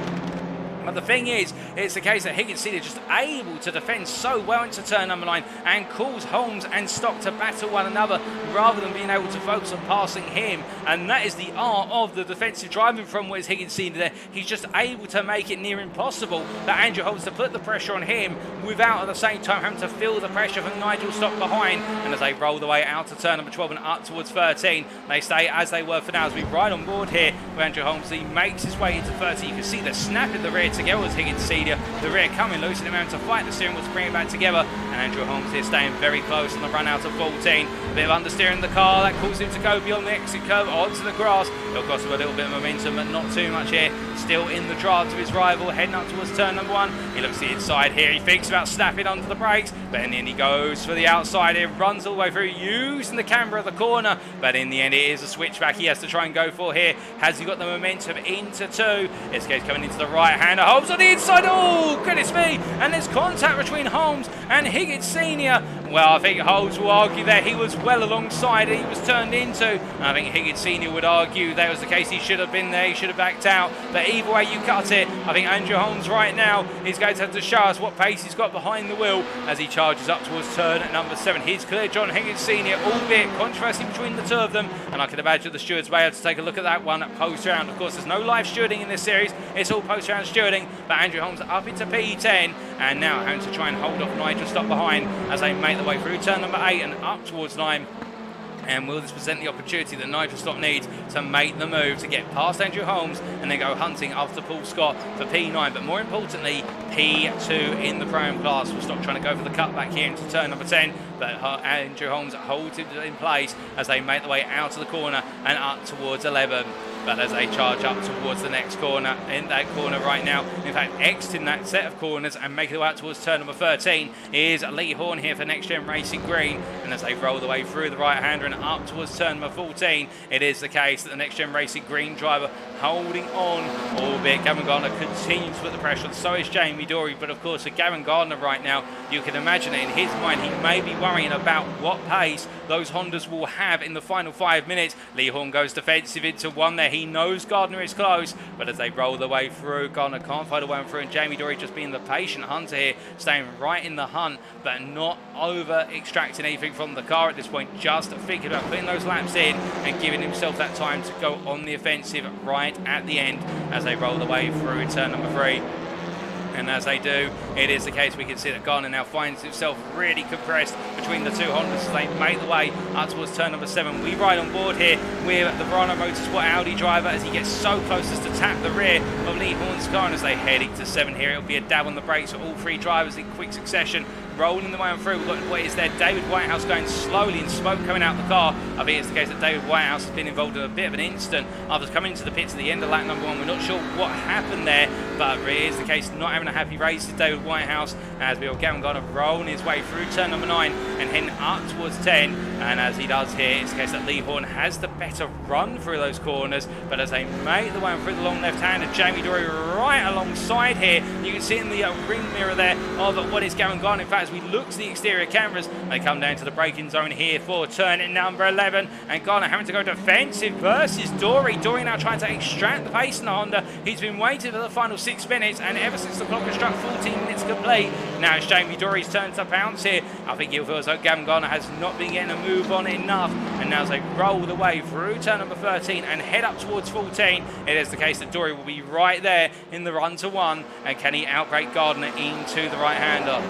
But the thing is, it's the case that Higgins Senior just able to defend so well into turn number 9 and cause Holmes and Stock to battle one another rather than being able to focus on passing him. And that is the art of the defensive driving from what is Higgins Senior there. He's just able to make it near impossible for Andrew Holmes to put the pressure on him without at the same time having to feel the pressure from Nigel Stock behind. And as they roll the way out to turn number 12 and up towards 13, they stay as they were for now as we ride on board here with Andrew Holmes. He makes his way into 30. You can see the snap in the rear together as Higgins Senior. The rear coming loose and him having to fight the steering wheel to bring it back together. And Andrew Holmes here staying very close on the run out of 14. A bit of understeering the car that causes him to go beyond the exit curve onto the grass. It'll cost him a little bit of momentum, but not too much here. Still in the drive to his rival, heading up towards turn number 1. He looks to the inside here. He thinks about snapping onto the brakes, but in the end he goes for the outside here, runs all the way through, using the camber of the corner. But in the end it is a switchback he has to try and go for here. Has he got the momentum into 2? This case coming into the right hander. Holmes on the inside. Oh, goodness me. And there's contact between Holmes and Higgins Senior. Well, I think Holmes will argue that he was well alongside it. He was turned into. And I think Higgins Senior would argue that was the case. He should have been there. He should have backed out. But either way you cut it, I think Andrew Holmes right now is going to have to show us what pace he's got behind the wheel as he charges up towards turn at number 7. He's cleared John Higgins Senior, albeit controversy between the two of them. And I can imagine the stewards may have to take a look at that one post-round. Of course, there's no live stewarding in this series. It's all post-round stewarding. But Andrew Holmes up into P10 and now having to try and hold off Nigel Stock behind as they make the way through turn number 8 and up towards 9. And will this present the opportunity that Nigel Stock needs to make the move to get past Andrew Holmes and then go hunting after Paul Scott for P9, but more importantly P2 in the Pro-Am class. With Stock trying to go for the cutback here into turn number 10, but Andrew Holmes holds it in place as they make the way out of the corner and up towards 11. But as they charge up towards the next corner, in that corner right now, in fact exiting that set of corners and making the way out towards turn number 13 is Lee Horn here for Next Gen Racing Green. And as they roll the way through the right hander and up towards turn number 14, it is the case that the Next Gen Racing Green driver holding on, albeit Gavin Gardner continues to put the pressure on. So is Jamie Dorey, but of course for Gavin Gardner right now, you can imagine that in his mind he may be worrying about what pace those Hondas will have in the final 5 minutes. Lee Horn goes defensive into one there. He knows Gardner is close, but as they roll their way through, Gardner can't find a way through, and Jamie Dorey just being the patient hunter here, staying right in the hunt, but not over extracting anything from the car at this point, just thinking about putting those laps in and giving himself that time to go on the offensive right at the end as they roll their way through turn number 3. And as they do, it is the case we can see that Gardner now finds himself really compressed between the two Hondas as they make the way up towards turn number 7. We ride on board here with the Verano Motorsport Audi driver as he gets so close as to tap the rear of Lee Horn's car. And as they head into 7 here, it'll be a dab on the brakes for all 3 drivers in quick succession, rolling the way on through. We've got what is there, David Whitehouse going slowly and smoke coming out the car. I think it's the case that David Whitehouse has been involved in a bit of an incident after coming into the pits at the end of lap number 1. We're not sure what happened there, but it is the case not having a happy race is David Whitehouse as we all Gavin Gardner rolling his way through turn number 9 and heading up towards 10. And as he does here, it's the case that Lee Horn has the better run through those corners, but as they make the way on through the long left-hander, Jamie Dorey right alongside here. You can see in the ring mirror there of what is Gavin Gardner. In fact, as we look to the exterior cameras, they come down to the braking zone here for turn in number 11, and Gardner having to go defensive versus Dorey. Dorey now trying to extract the pace in the Honda. He's been waiting for the final 6 minutes, and ever since the clock has struck 14 minutes complete. Now it's Jamie Dorey's turn to pounce here. I think he'll feel as though Gavin Garner has not been getting a move on enough. And now as they roll the way through turn number 13 and head up towards 14, it is the case that Dorey will be right there in the run to 1. And can he outbreak Gardner into the right-hander?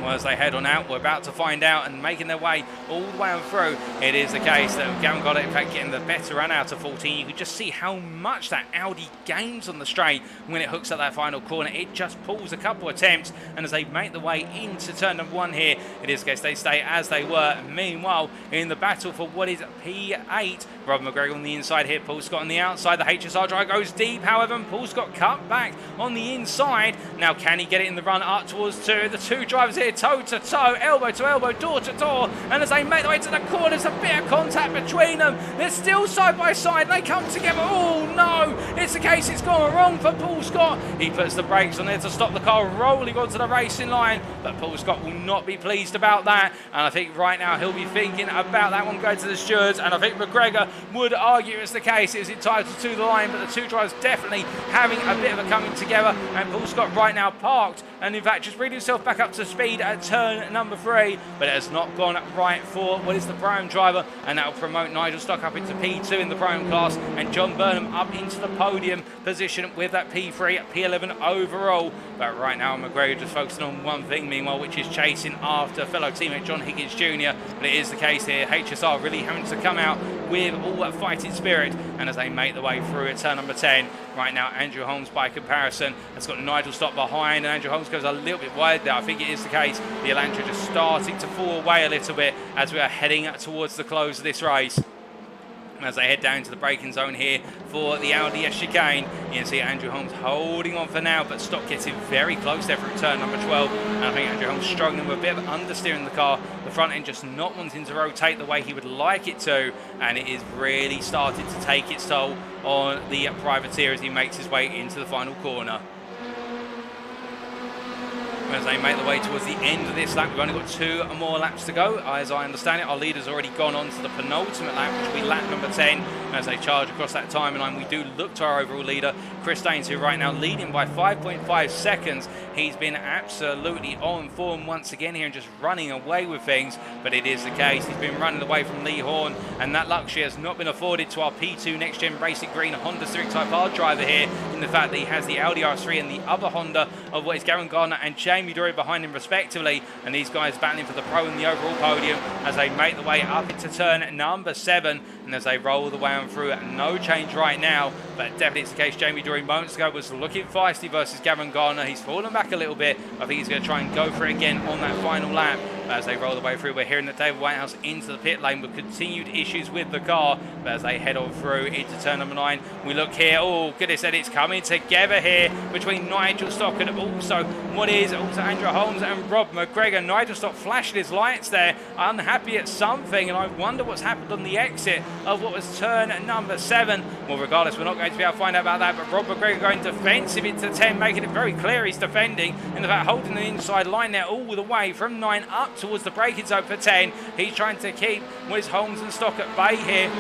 Well, as they head on out, we're about to find out, and making their way all the way on through, it is the case that Gavin Goddard, in fact, getting the better run out of 14. You can just see how much that Audi gains on the straight when it hooks at that final corner. It just pulls a couple attempts, and as they make the way into turn number 1 here, it is the case they stay as they were. Meanwhile, in the battle for what is P8, Rob McGregor on the inside here, Paul Scott on the outside. The HSR drive goes deep, however, and Paul Scott cut back on the inside. Now, can he get it in the run up towards 2? The 2 drivers here, toe to toe, elbow to elbow, door to door, and as they make their way to the corner, there's a bit of contact between them. They're still side by side. They come together. Oh no, it's the case it's gone wrong for Paul Scott. He puts the brakes on there to stop the car rolling onto the racing line, but Paul Scott will not be pleased about that, and I think right now he'll be thinking about that one going to the stewards, and I think McGregor would argue it's the case. It was entitled to the line, but the 2 drivers definitely having a bit of a coming together, and Paul Scott right now parked, and in fact just bringing himself back up to speed at turn number 3, but it has not gone right for what is the Brown driver, and that will promote Nigel Stock up into P2 in the Brown class, and John Burnham up into the podium position with that P3, P11 overall. But right now McGregor just focusing on one thing meanwhile, which is chasing after fellow teammate John Higgins Junior. But it is the case here, HSR really having to come out with all that fighting spirit, and as they make the way through at turn number 10, right now Andrew Holmes by comparison has got Nigel Stock behind, and Andrew Holmes goes a little bit wide there. I think it is the case the Elantra just starting to fall away a little bit as we are heading towards the close of this race. As they head down to the braking zone here for the Audi chicane, you can see Andrew Holmes holding on for now, but Stock getting very close there through turn number 12. And I think Andrew Holmes struggling with a bit of understeering the car, the front end just not wanting to rotate the way he would like it to, and it is really starting to take its toll on the privateer as he makes his way into the final corner. As they make the way towards the end of this lap, we've only got 2 more laps to go. As I understand it, our leader's already gone on to the penultimate lap, which will be lap number 10. As they charge across that timeline, we do look to our overall leader, Chris Daines, who right now leading by 5.5 seconds. He's been absolutely on form once again here and just running away with things, but it is the case. He's been running away from Lee Horn, and that luxury has not been afforded to our P2 Next Gen Racing Green Honda Civic Type R driver here, in the fact that he has the Audi R3 and the other Honda of what is Gavin Gardner and Jamie Dorey behind him respectively, and these guys battling for the pro and the overall podium as they make the way up into turn number 7, and as they roll the way on through, no change right now, but definitely it's the case. Jamie Dorey moments ago was looking feisty versus Gavin Gardner. He's fallen back a little bit. I think he's going to try and go for it again on that final lap. But as they roll the way through, we're hearing that David Whitehouse into the pit lane with continued issues with the car. But as they head on through into turn number 9, we look here. Oh, goodness, and it's coming together here between Nigel Stock and also what is also Andrew Holmes and Rob McGregor. Nigel Stock flashing his lights there, unhappy at something, and I wonder what's happened on the exit of what was turn number 7. Well, regardless, we're not going to be able to find out about that, but Rob McGregor going defensive into 10, making it very clear he's defending, in fact holding the inside line there all the way from 9 up towards the braking zone for 10. He's trying to keep Wes Holmes and Stock at bay here.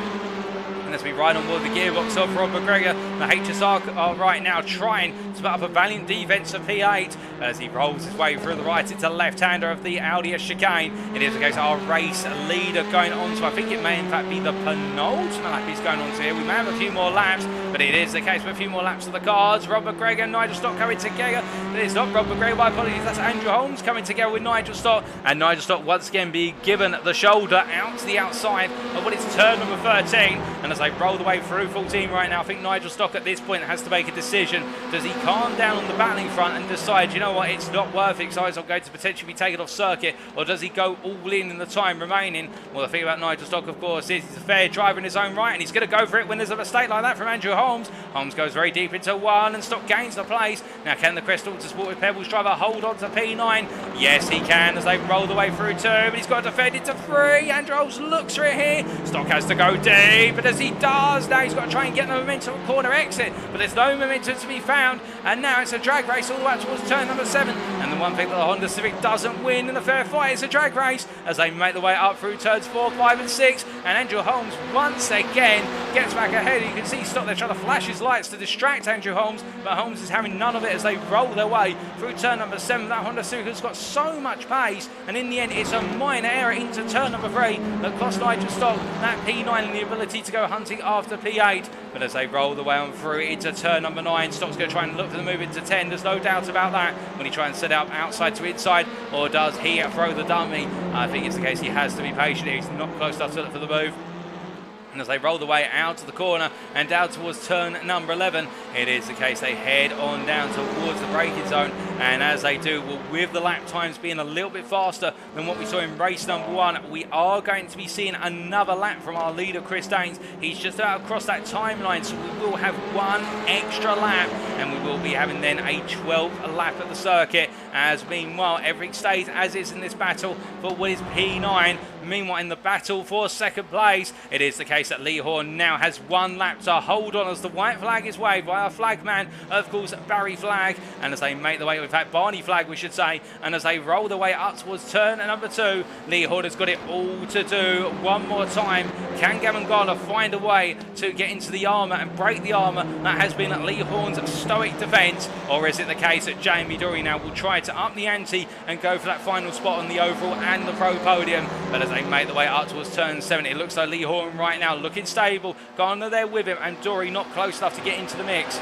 And as we ride on board the gearbox of Rob McGregor, the HSR are right now trying to put up a valiant defence of P8 as he rolls his way through the right into left-hander of the Audi chicane. It is the case our race leader going on to, I think it may in fact be the penultimate lap he's going on to here. We may have a few more laps, but it is the case with a few more laps of the cars. Rob McGregor and Nigel Stock coming together. It's not Rob McGregor, my apologies, that's Andrew Holmes coming together with Nigel Stock, and Nigel Stock once again being given the shoulder out to the outside of what is turn number 13. And as they roll the way through 14 right now, I think Nigel Stock at this point has to make a decision. Does he calm down on the battling front and decide, you know what, it's not worth it, so I'm going to potentially be taken off circuit, or does he go all in the time remaining? Well, the thing about Nigel Stock, of course, is he's a fair driver in his own right, and he's going to go for it when there's a mistake like that from Andrew Holmes. Holmes goes very deep into 1, and Stock gains the place. Now, can the Crystal Sport with Pebbles driver hold on to P9? Yes, he can, as they roll the way through 2, but he's got to defend it to 3. Andrew Holmes looks for it here. Stock has to go deep, but as he does, now he's got to try and get the momentum at corner exit, but there's no momentum to be found, and now it's a drag race all the way towards turn number 7, and one thing that the Honda Civic doesn't win in a fair fight is a drag race as they make their way up through turns 4, 5 and 6. And Andrew Holmes once again gets back ahead. You can see he's stopped there trying to flash his lights to distract Andrew Holmes, but Holmes is having none of it as they roll their way through turn number 7. That Honda Civic has got so much pace, and in the end it's a minor error into turn number 3 that cost Nigel Stock that P9 and the ability to go hunting after P8. But as they roll the way on through into turn number 9, Stock's going to try and look for the move into 10. There's no doubt about that when he tries and set up outside to inside, or does he throw the dummy? I think it's the case he has to be patient. He's not close enough to look for the move. And as they roll the way out of the corner and down towards turn number 11, it is the case they head on down towards the braking zone. And as they do, well, with the lap times being a little bit faster than what we saw in race number 1, we are going to be seeing another lap from our leader, Chris Daines. He's just out across that timeline, so we will have one extra lap, and we will be having then a 12th lap at the circuit. As meanwhile, everything stays as is in this battle for what is P9. Meanwhile, in the battle for second place, it is the case that Lee Horn now has one lap to hold on as the white flag is waved by our flag man, of course, Barry Flagg. And as they make the way, in fact, Barney Flagg, we should say, and as they roll the way up towards turn number 2, Lee Horn has got it all to do one more time. Can Gavin Garner find a way to get into the armour and break the armour that has been Lee Horn's stoic defence? Or is it the case that Jamie Dorey now will try to up the ante and go for that final spot on the overall and the pro podium? But as they make the way up towards turn 7, it looks like Lee Horn right now looking stable. Garner there with him, and Dorey not close enough to get into the mix.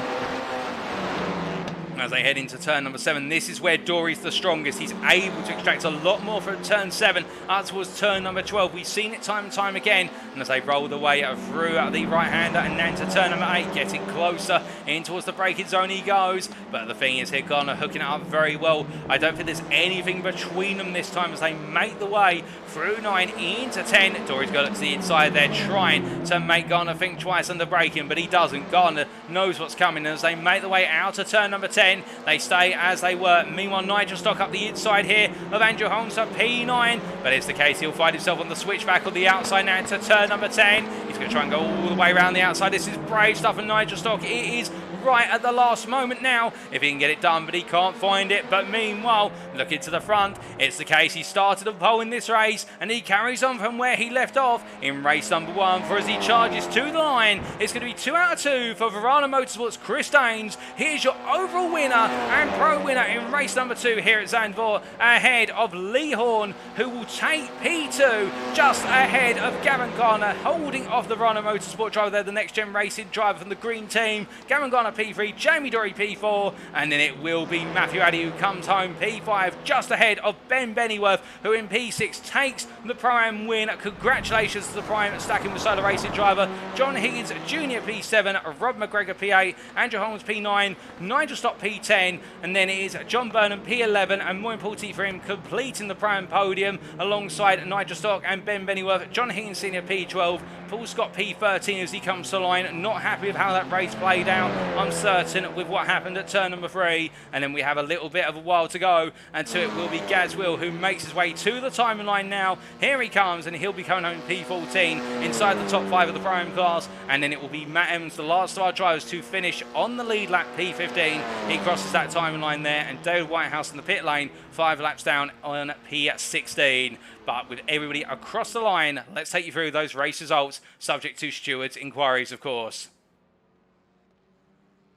As they head into turn number 7, this is where Dorey's the strongest. He's able to extract a lot more from turn 7 up towards turn number 12. We've seen it time and time again. And as they roll the way through the right-hander and then to turn number 8, getting closer in towards the braking zone he goes. But the thing is here, Garner hooking it up very well. I don't think there's anything between them this time as they make the way through 9 into 10. Dorey's got to the inside there, trying to make Garner think twice under braking, but he doesn't. Garner knows what's coming. And as they make the way out to turn number 10, they stay as they were. Meanwhile, Nigel Stock up the inside here of Andrew Holmes at P9. But it's the case he'll find himself on the switchback on the outside now to turn number 10. He's going to try and go all the way around the outside. This is brave stuff from Nigel Stock. It is right at the last moment now if he can get it done, but he can't find it. But meanwhile, looking to the front, it's the case he started a pole in this race and he carries on from where he left off in race number 1. For as he charges to the line, it's going to be 2 out of 2 for Verana Motorsports' Chris Daines. Here's your overall winner and pro winner in race number 2 here at Zandvoort, ahead of Lee Horn, who will take P2 just ahead of Gavin Garner, holding off the Verana Motorsport driver there, the Next Gen Racing driver from the green team. Gavin Garner P3, Jamie Dorey P4, and then it will be Matthew Addy who comes home P5, just ahead of Ben Bennyworth, who in P6 takes the Pro-Am win. Congratulations to the Prime stacking beside the racing driver. John Higgins Junior P7, Rob McGregor P8, Andrew Holmes P9, Nigel Stock P10, and then it is John Burnham P11, and more importantly for him, completing the Pro-Am podium alongside Nigel Stock and Ben Bennyworth. John Higgins Senior P12, Paul Scott P13 as he comes to line. Not happy with how that race played out, uncertain with what happened at turn number 3, and then we have a little bit of a while to go, and to it will be Gaz Will, who makes his way to the timeline now. Here he comes, and he'll be coming home P14 inside the top 5 of the Pro-Am class, and then it will be Matt Evans, the last of our drivers, to finish on the lead lap P15. He crosses that timeline there, and David Whitehouse in the pit lane 5 laps down on P16. But with everybody across the line, let's take you through those race results, subject to stewards' inquiries, of course.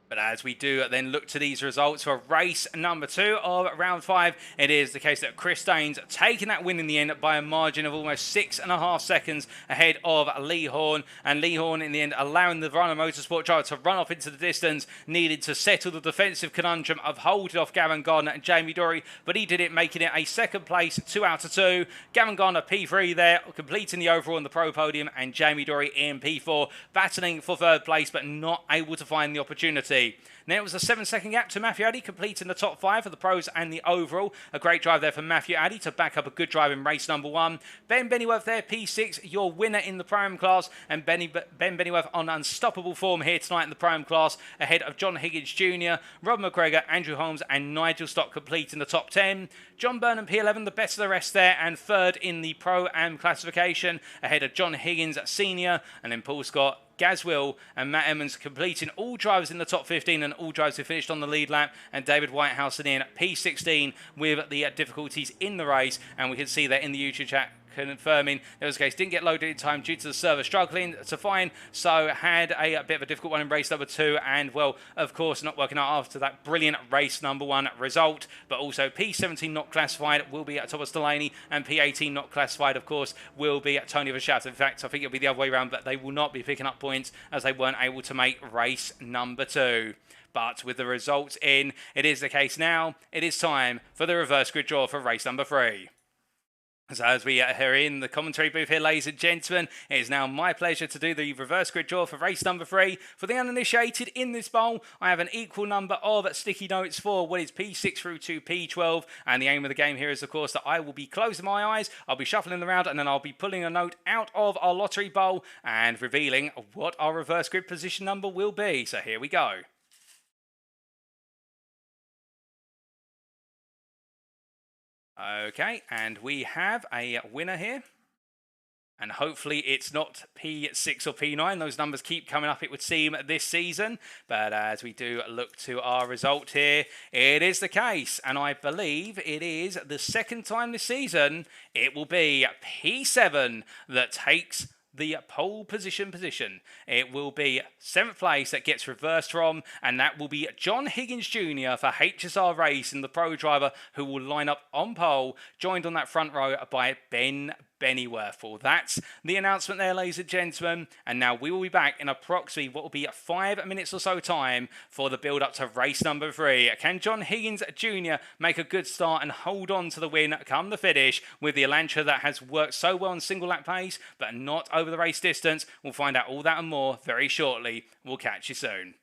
But as we do then look to these results for race number 2 of round 5, it is the case that Chris Daines taking that win in the end by a margin of almost 6.5 seconds ahead of Lee Horn. And Lee Horn in the end allowing the Verana Motorsport driver to run off into the distance, needed to settle the defensive conundrum of holding off Gavin Garner and Jamie Dorey, but he did it, making it a second place, 2 out of 2. Gavin Garner P3 there, completing the overall on the pro podium, and Jamie Dorey in P4, battling for 3rd place but not able to find the opportunity. Then it was a 7-second gap to Matthew Addy, completing the top 5 for the pros and the overall. A great drive there for Matthew Addy to back up a good drive in race number 1. Ben Bennyworth there, P6, your winner in the Pro-Am class, and Ben Bennyworth on unstoppable form here tonight in the Pro-Am class, ahead of John Higgins Junior, Rob McGregor, Andrew Holmes, and Nigel Stock completing the top 10. John Burnham P11, the best of the rest there, and 3rd in the Pro-Am classification, ahead of John Higgins Senior, and then Paul Scott Gaswill and Matt Emmons completing all drivers in the top 15 and all drivers who finished on the lead lap, and David Whitehouse in P16 with the difficulties in the race. And we can see that in the YouTube chat confirming there was a case, didn't get loaded in time due to the server struggling to find, so had a bit of a difficult one in race number 2, and well, of course, not working out after that brilliant race number 1 result. But also P17 not classified will be Thomas Delaney, and P18 not classified, of course, will be Tony Vashat. In fact, I think it'll be the other way around, but they will not be picking up points as they weren't able to make race number 2. But with the results in, it is the case now. It is time for the reverse grid draw for race number 3. So as we are in the commentary booth here, ladies and gentlemen, it is now my pleasure to do the reverse grid draw for race number 3. For the uninitiated in this bowl, I have an equal number of sticky notes for what is P6 through to P12. And the aim of the game here is, of course, that I will be closing my eyes, I'll be shuffling them around, and then I'll be pulling a note out of our lottery bowl and revealing what our reverse grid position number will be. So here we go. Okay, and we have a winner here. And hopefully it's not P6 or P9. Those numbers keep coming up, it would seem, this season. But as we do look to our result here, it is the case. And I believe it is the second time this season it will be P7 that takes the pole position. It will be 7th place that gets reversed from, and that will be John Higgins Junior for HSR Racing, the pro driver who will line up on pole, joined on that front row by Ben Bennyworth. Well, that's the announcement there, ladies and gentlemen. And now we will be back in approximately what will be 5 minutes or so time for the build up to race number 3. Can John Higgins Jr. make a good start and hold on to the win come the finish with the Elantra that has worked so well on single lap pace but not over the race distance? We'll find out all that and more very shortly. We'll catch you soon.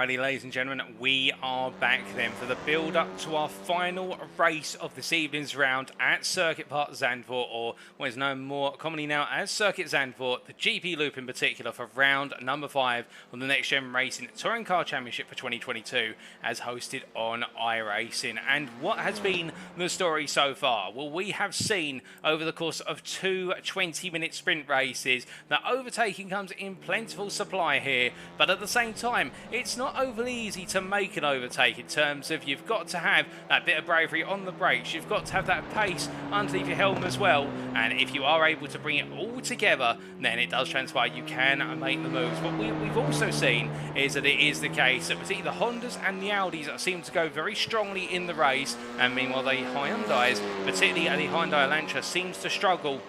Alrighty, ladies and gentlemen, we are back then for the build-up to our final race of this evening's round at Circuit Zandvoort, or what is known more commonly now as Circuit Zandvoort, the GP Loop in particular, for round number 5 of the Next Gen Racing Touring Car Championship for 2022, as hosted on iRacing. And what has been the story so far? Well, we have seen over the course of 2 20-minute sprint races that overtaking comes in plentiful supply here, but at the same time, it's not overly easy to make an overtake in terms of you've got to have that bit of bravery on the brakes, you've got to have that pace underneath your helm as well, and if you are able to bring it all together, then it does transpire you can make the moves. What we've also seen is that it is the case that particularly the Hondas and the Audis that seem to go very strongly in the race, and meanwhile the Hyundais, particularly the Hyundai Elantra, seems to struggle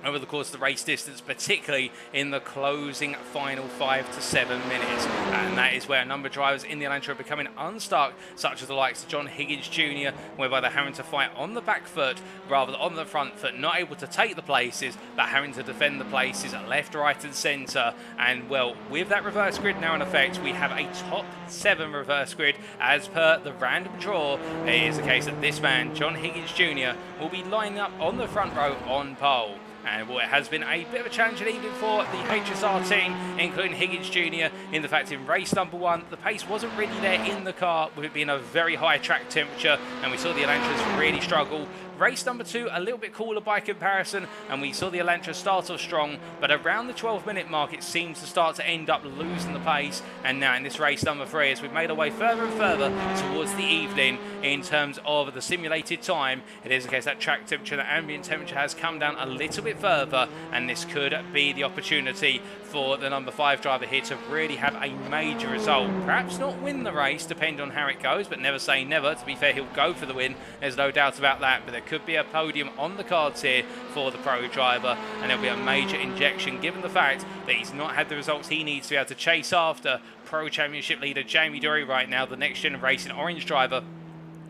over the course of the race distance, particularly in the closing final 5 to 7 minutes. And that is where a number of drivers in the Elantra are becoming unstuck, such as the likes of John Higgins Junior, whereby they're having to fight on the back foot rather than on the front foot, not able to take the places, but having to defend the places at left, right and centre. And well, with that reverse grid now in effect, we have a top 7 reverse grid as per the random draw. It is the case that this man, John Higgins Junior, will be lining up on the front row on pole. And well, it has been a bit of a challenging evening for the HSR team, including Higgins Jr. in the fact in race number 1, the pace wasn't really there in the car, with it being a very high track temperature, and we saw the Elantras really struggle. Race number 2, a little bit cooler by comparison, and we saw the Elantra start off strong, but around the 12-minute mark it seems to start to end up losing the pace. And now in this race number 3, as we've made our way further and further towards the evening in terms of the simulated time, it is the case that track temperature, the ambient temperature has come down a little bit further, and this could be the opportunity for the number 5 driver here to really have a major result. Perhaps not win the race, depending on how it goes, but never say never. To be fair, he'll go for the win, there's no doubt about that, but there could be a podium on the cards here for the pro driver, and there'll be a major injection given the fact that he's not had the results he needs to be able to chase after pro championship leader Jamie Dorey right now, the Next Gen Racing orange driver,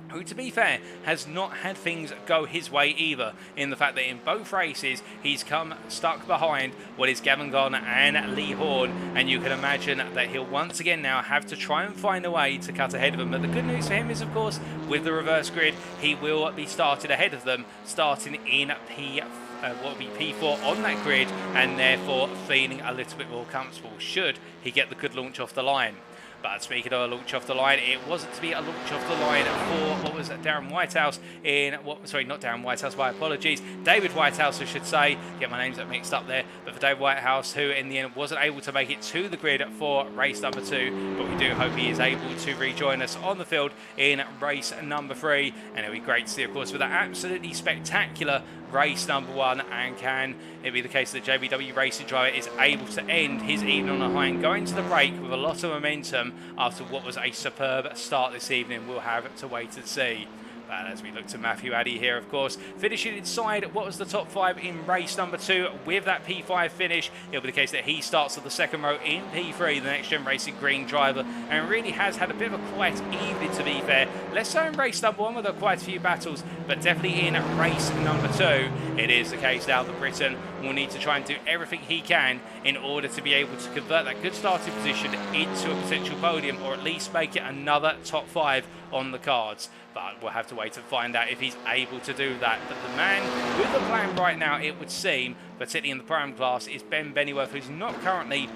who, to be fair, has not had things go his way either, in the fact that in both races he's come stuck behind what is Gavin Garner and Lee Horn, and you can imagine that he'll once again now have to try and find a way to cut ahead of them. But the good news for him is, of course, with the reverse grid, he will be started ahead of them, starting in what will be P4 on that grid, and therefore feeling a little bit more comfortable should he get the good launch off the line. But speaking of a launch off the line, it wasn't to be a launch off the line for what was Darren Whitehouse in what? Sorry, not Darren Whitehouse. My apologies, David Whitehouse, I should say. Get my names mixed up there. But for David Whitehouse, who in the end wasn't able to make it to the grid for race number 2, but we do hope he is able to rejoin us on the field in race number 3. And it'll be great to see, of course, with that absolutely spectacular race number 1, and can it be the case that JBW Racing driver is able to end his evening on a high and going to the break with a lot of momentum after what was a superb start this evening? We'll have to wait and see. But as we look to Matthew Addy here, of course, finishing inside what was the top 5 in race number 2 with that P5 finish, it'll be the case that he starts at the second row in P3, the Next Gen Racing green driver, and really has had a bit of a quiet evening, to be fair. Less so in race number 1 with quite a few battles, but definitely in race number 2, it is the case now that Britain will need to try and do everything he can in order to be able to convert that good starting position into a potential podium, or at least make it another top 5 on the cards. But we'll have to wait and find out if he's able to do that. But the man with the plan right now, it would seem, particularly in the Prime class, is Ben Bennyworth, who's not currently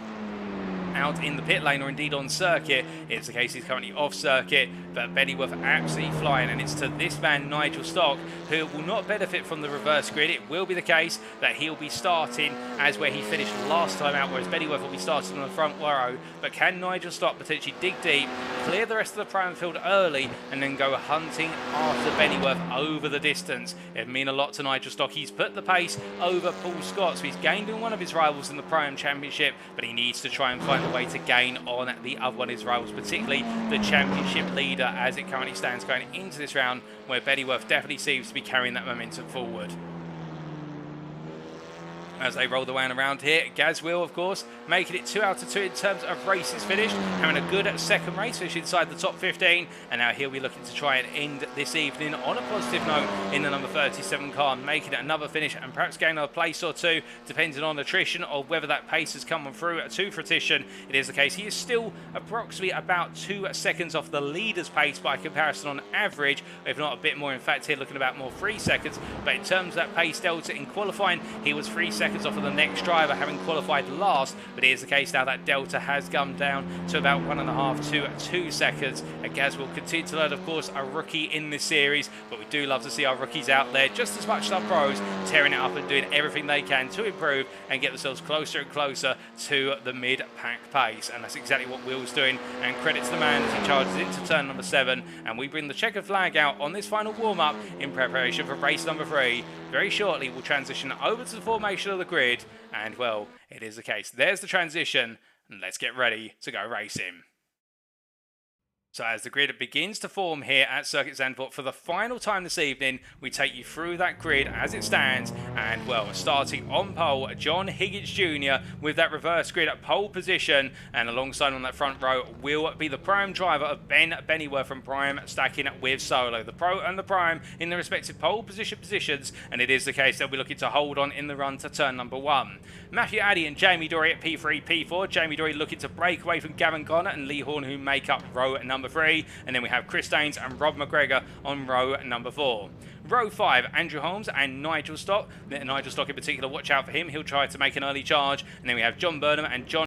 out in the pit lane or indeed on circuit. It's the case he's currently off circuit, but Bennyworth absolutely flying, and it's to this man Nigel Stock who will not benefit from the reverse grid. It will be the case that he'll be starting as where he finished last time out, whereas Bennyworth will be starting on the front row. But can Nigel Stock potentially dig deep, clear the rest of the prime field early, and then go hunting after Bennyworth over the distance? It'd mean a lot to Nigel Stock. He's put the pace over Paul Scott, so he's gained on one of his rivals in the Prime Championship, but he needs to try and find a way to gain on the other one of his rivals, particularly the championship leader as it currently stands going into this round, where Bennyworth definitely seems to be carrying that momentum forward. as they roll the way around here. Gaz will, of course, making it 2 out of 2 in terms of races finished, having a good second race, finish inside the top 15, and now he'll be looking to try and end this evening on a positive note in the number 37 car, making it another finish and perhaps getting a place or two, depending on attrition or whether that pace has come through to fruition. It is the case. He is still approximately about 2 seconds off the leader's pace by comparison on average, if not a bit more. In fact, here looking about more 3 seconds, but in terms of that pace delta in qualifying, he was 3 seconds off of the next driver, having qualified last, but it is the case now that delta has come down to about 1.5 to 2 seconds. And Gaz will continue to learn, of course, a rookie in this series, but we do love to see our rookies out there just as much as our pros, tearing it up and doing everything they can to improve and get themselves closer and closer to the mid-pack pace, and that's exactly what Will's doing, and credit to the man as he charges into turn number 7, and we bring the checkered flag out on this final warm-up in preparation for race number 3. Very shortly we'll transition over to the formation of the grid, and well, it is the case. There's the transition, and let's get ready to go racing. So as the grid begins to form here at Circuit Zandvoort for the final time this evening, we take you through that grid as it stands. And well, starting on pole, John Higgins Junior with that reverse grid at pole position. And alongside on that front row will be the prime driver of Ben Bennyworth from Prime, stacking with Solo. The Pro and the Prime in their respective pole positions. And it is the case they'll be looking to hold on in the run to turn number 1. Matthew Addy and Jamie Dorey at P3, P4. Jamie Dorey looking to break away from Gavin Connor and Lee Horn, who make up row number 3, and then we have Chris Daines and Rob McGregor on row number 4. Row 5, Andrew Holmes and Nigel Stock. Nigel Stock in particular, watch out for him. He'll try to make an early charge. And then we have John Burnham and John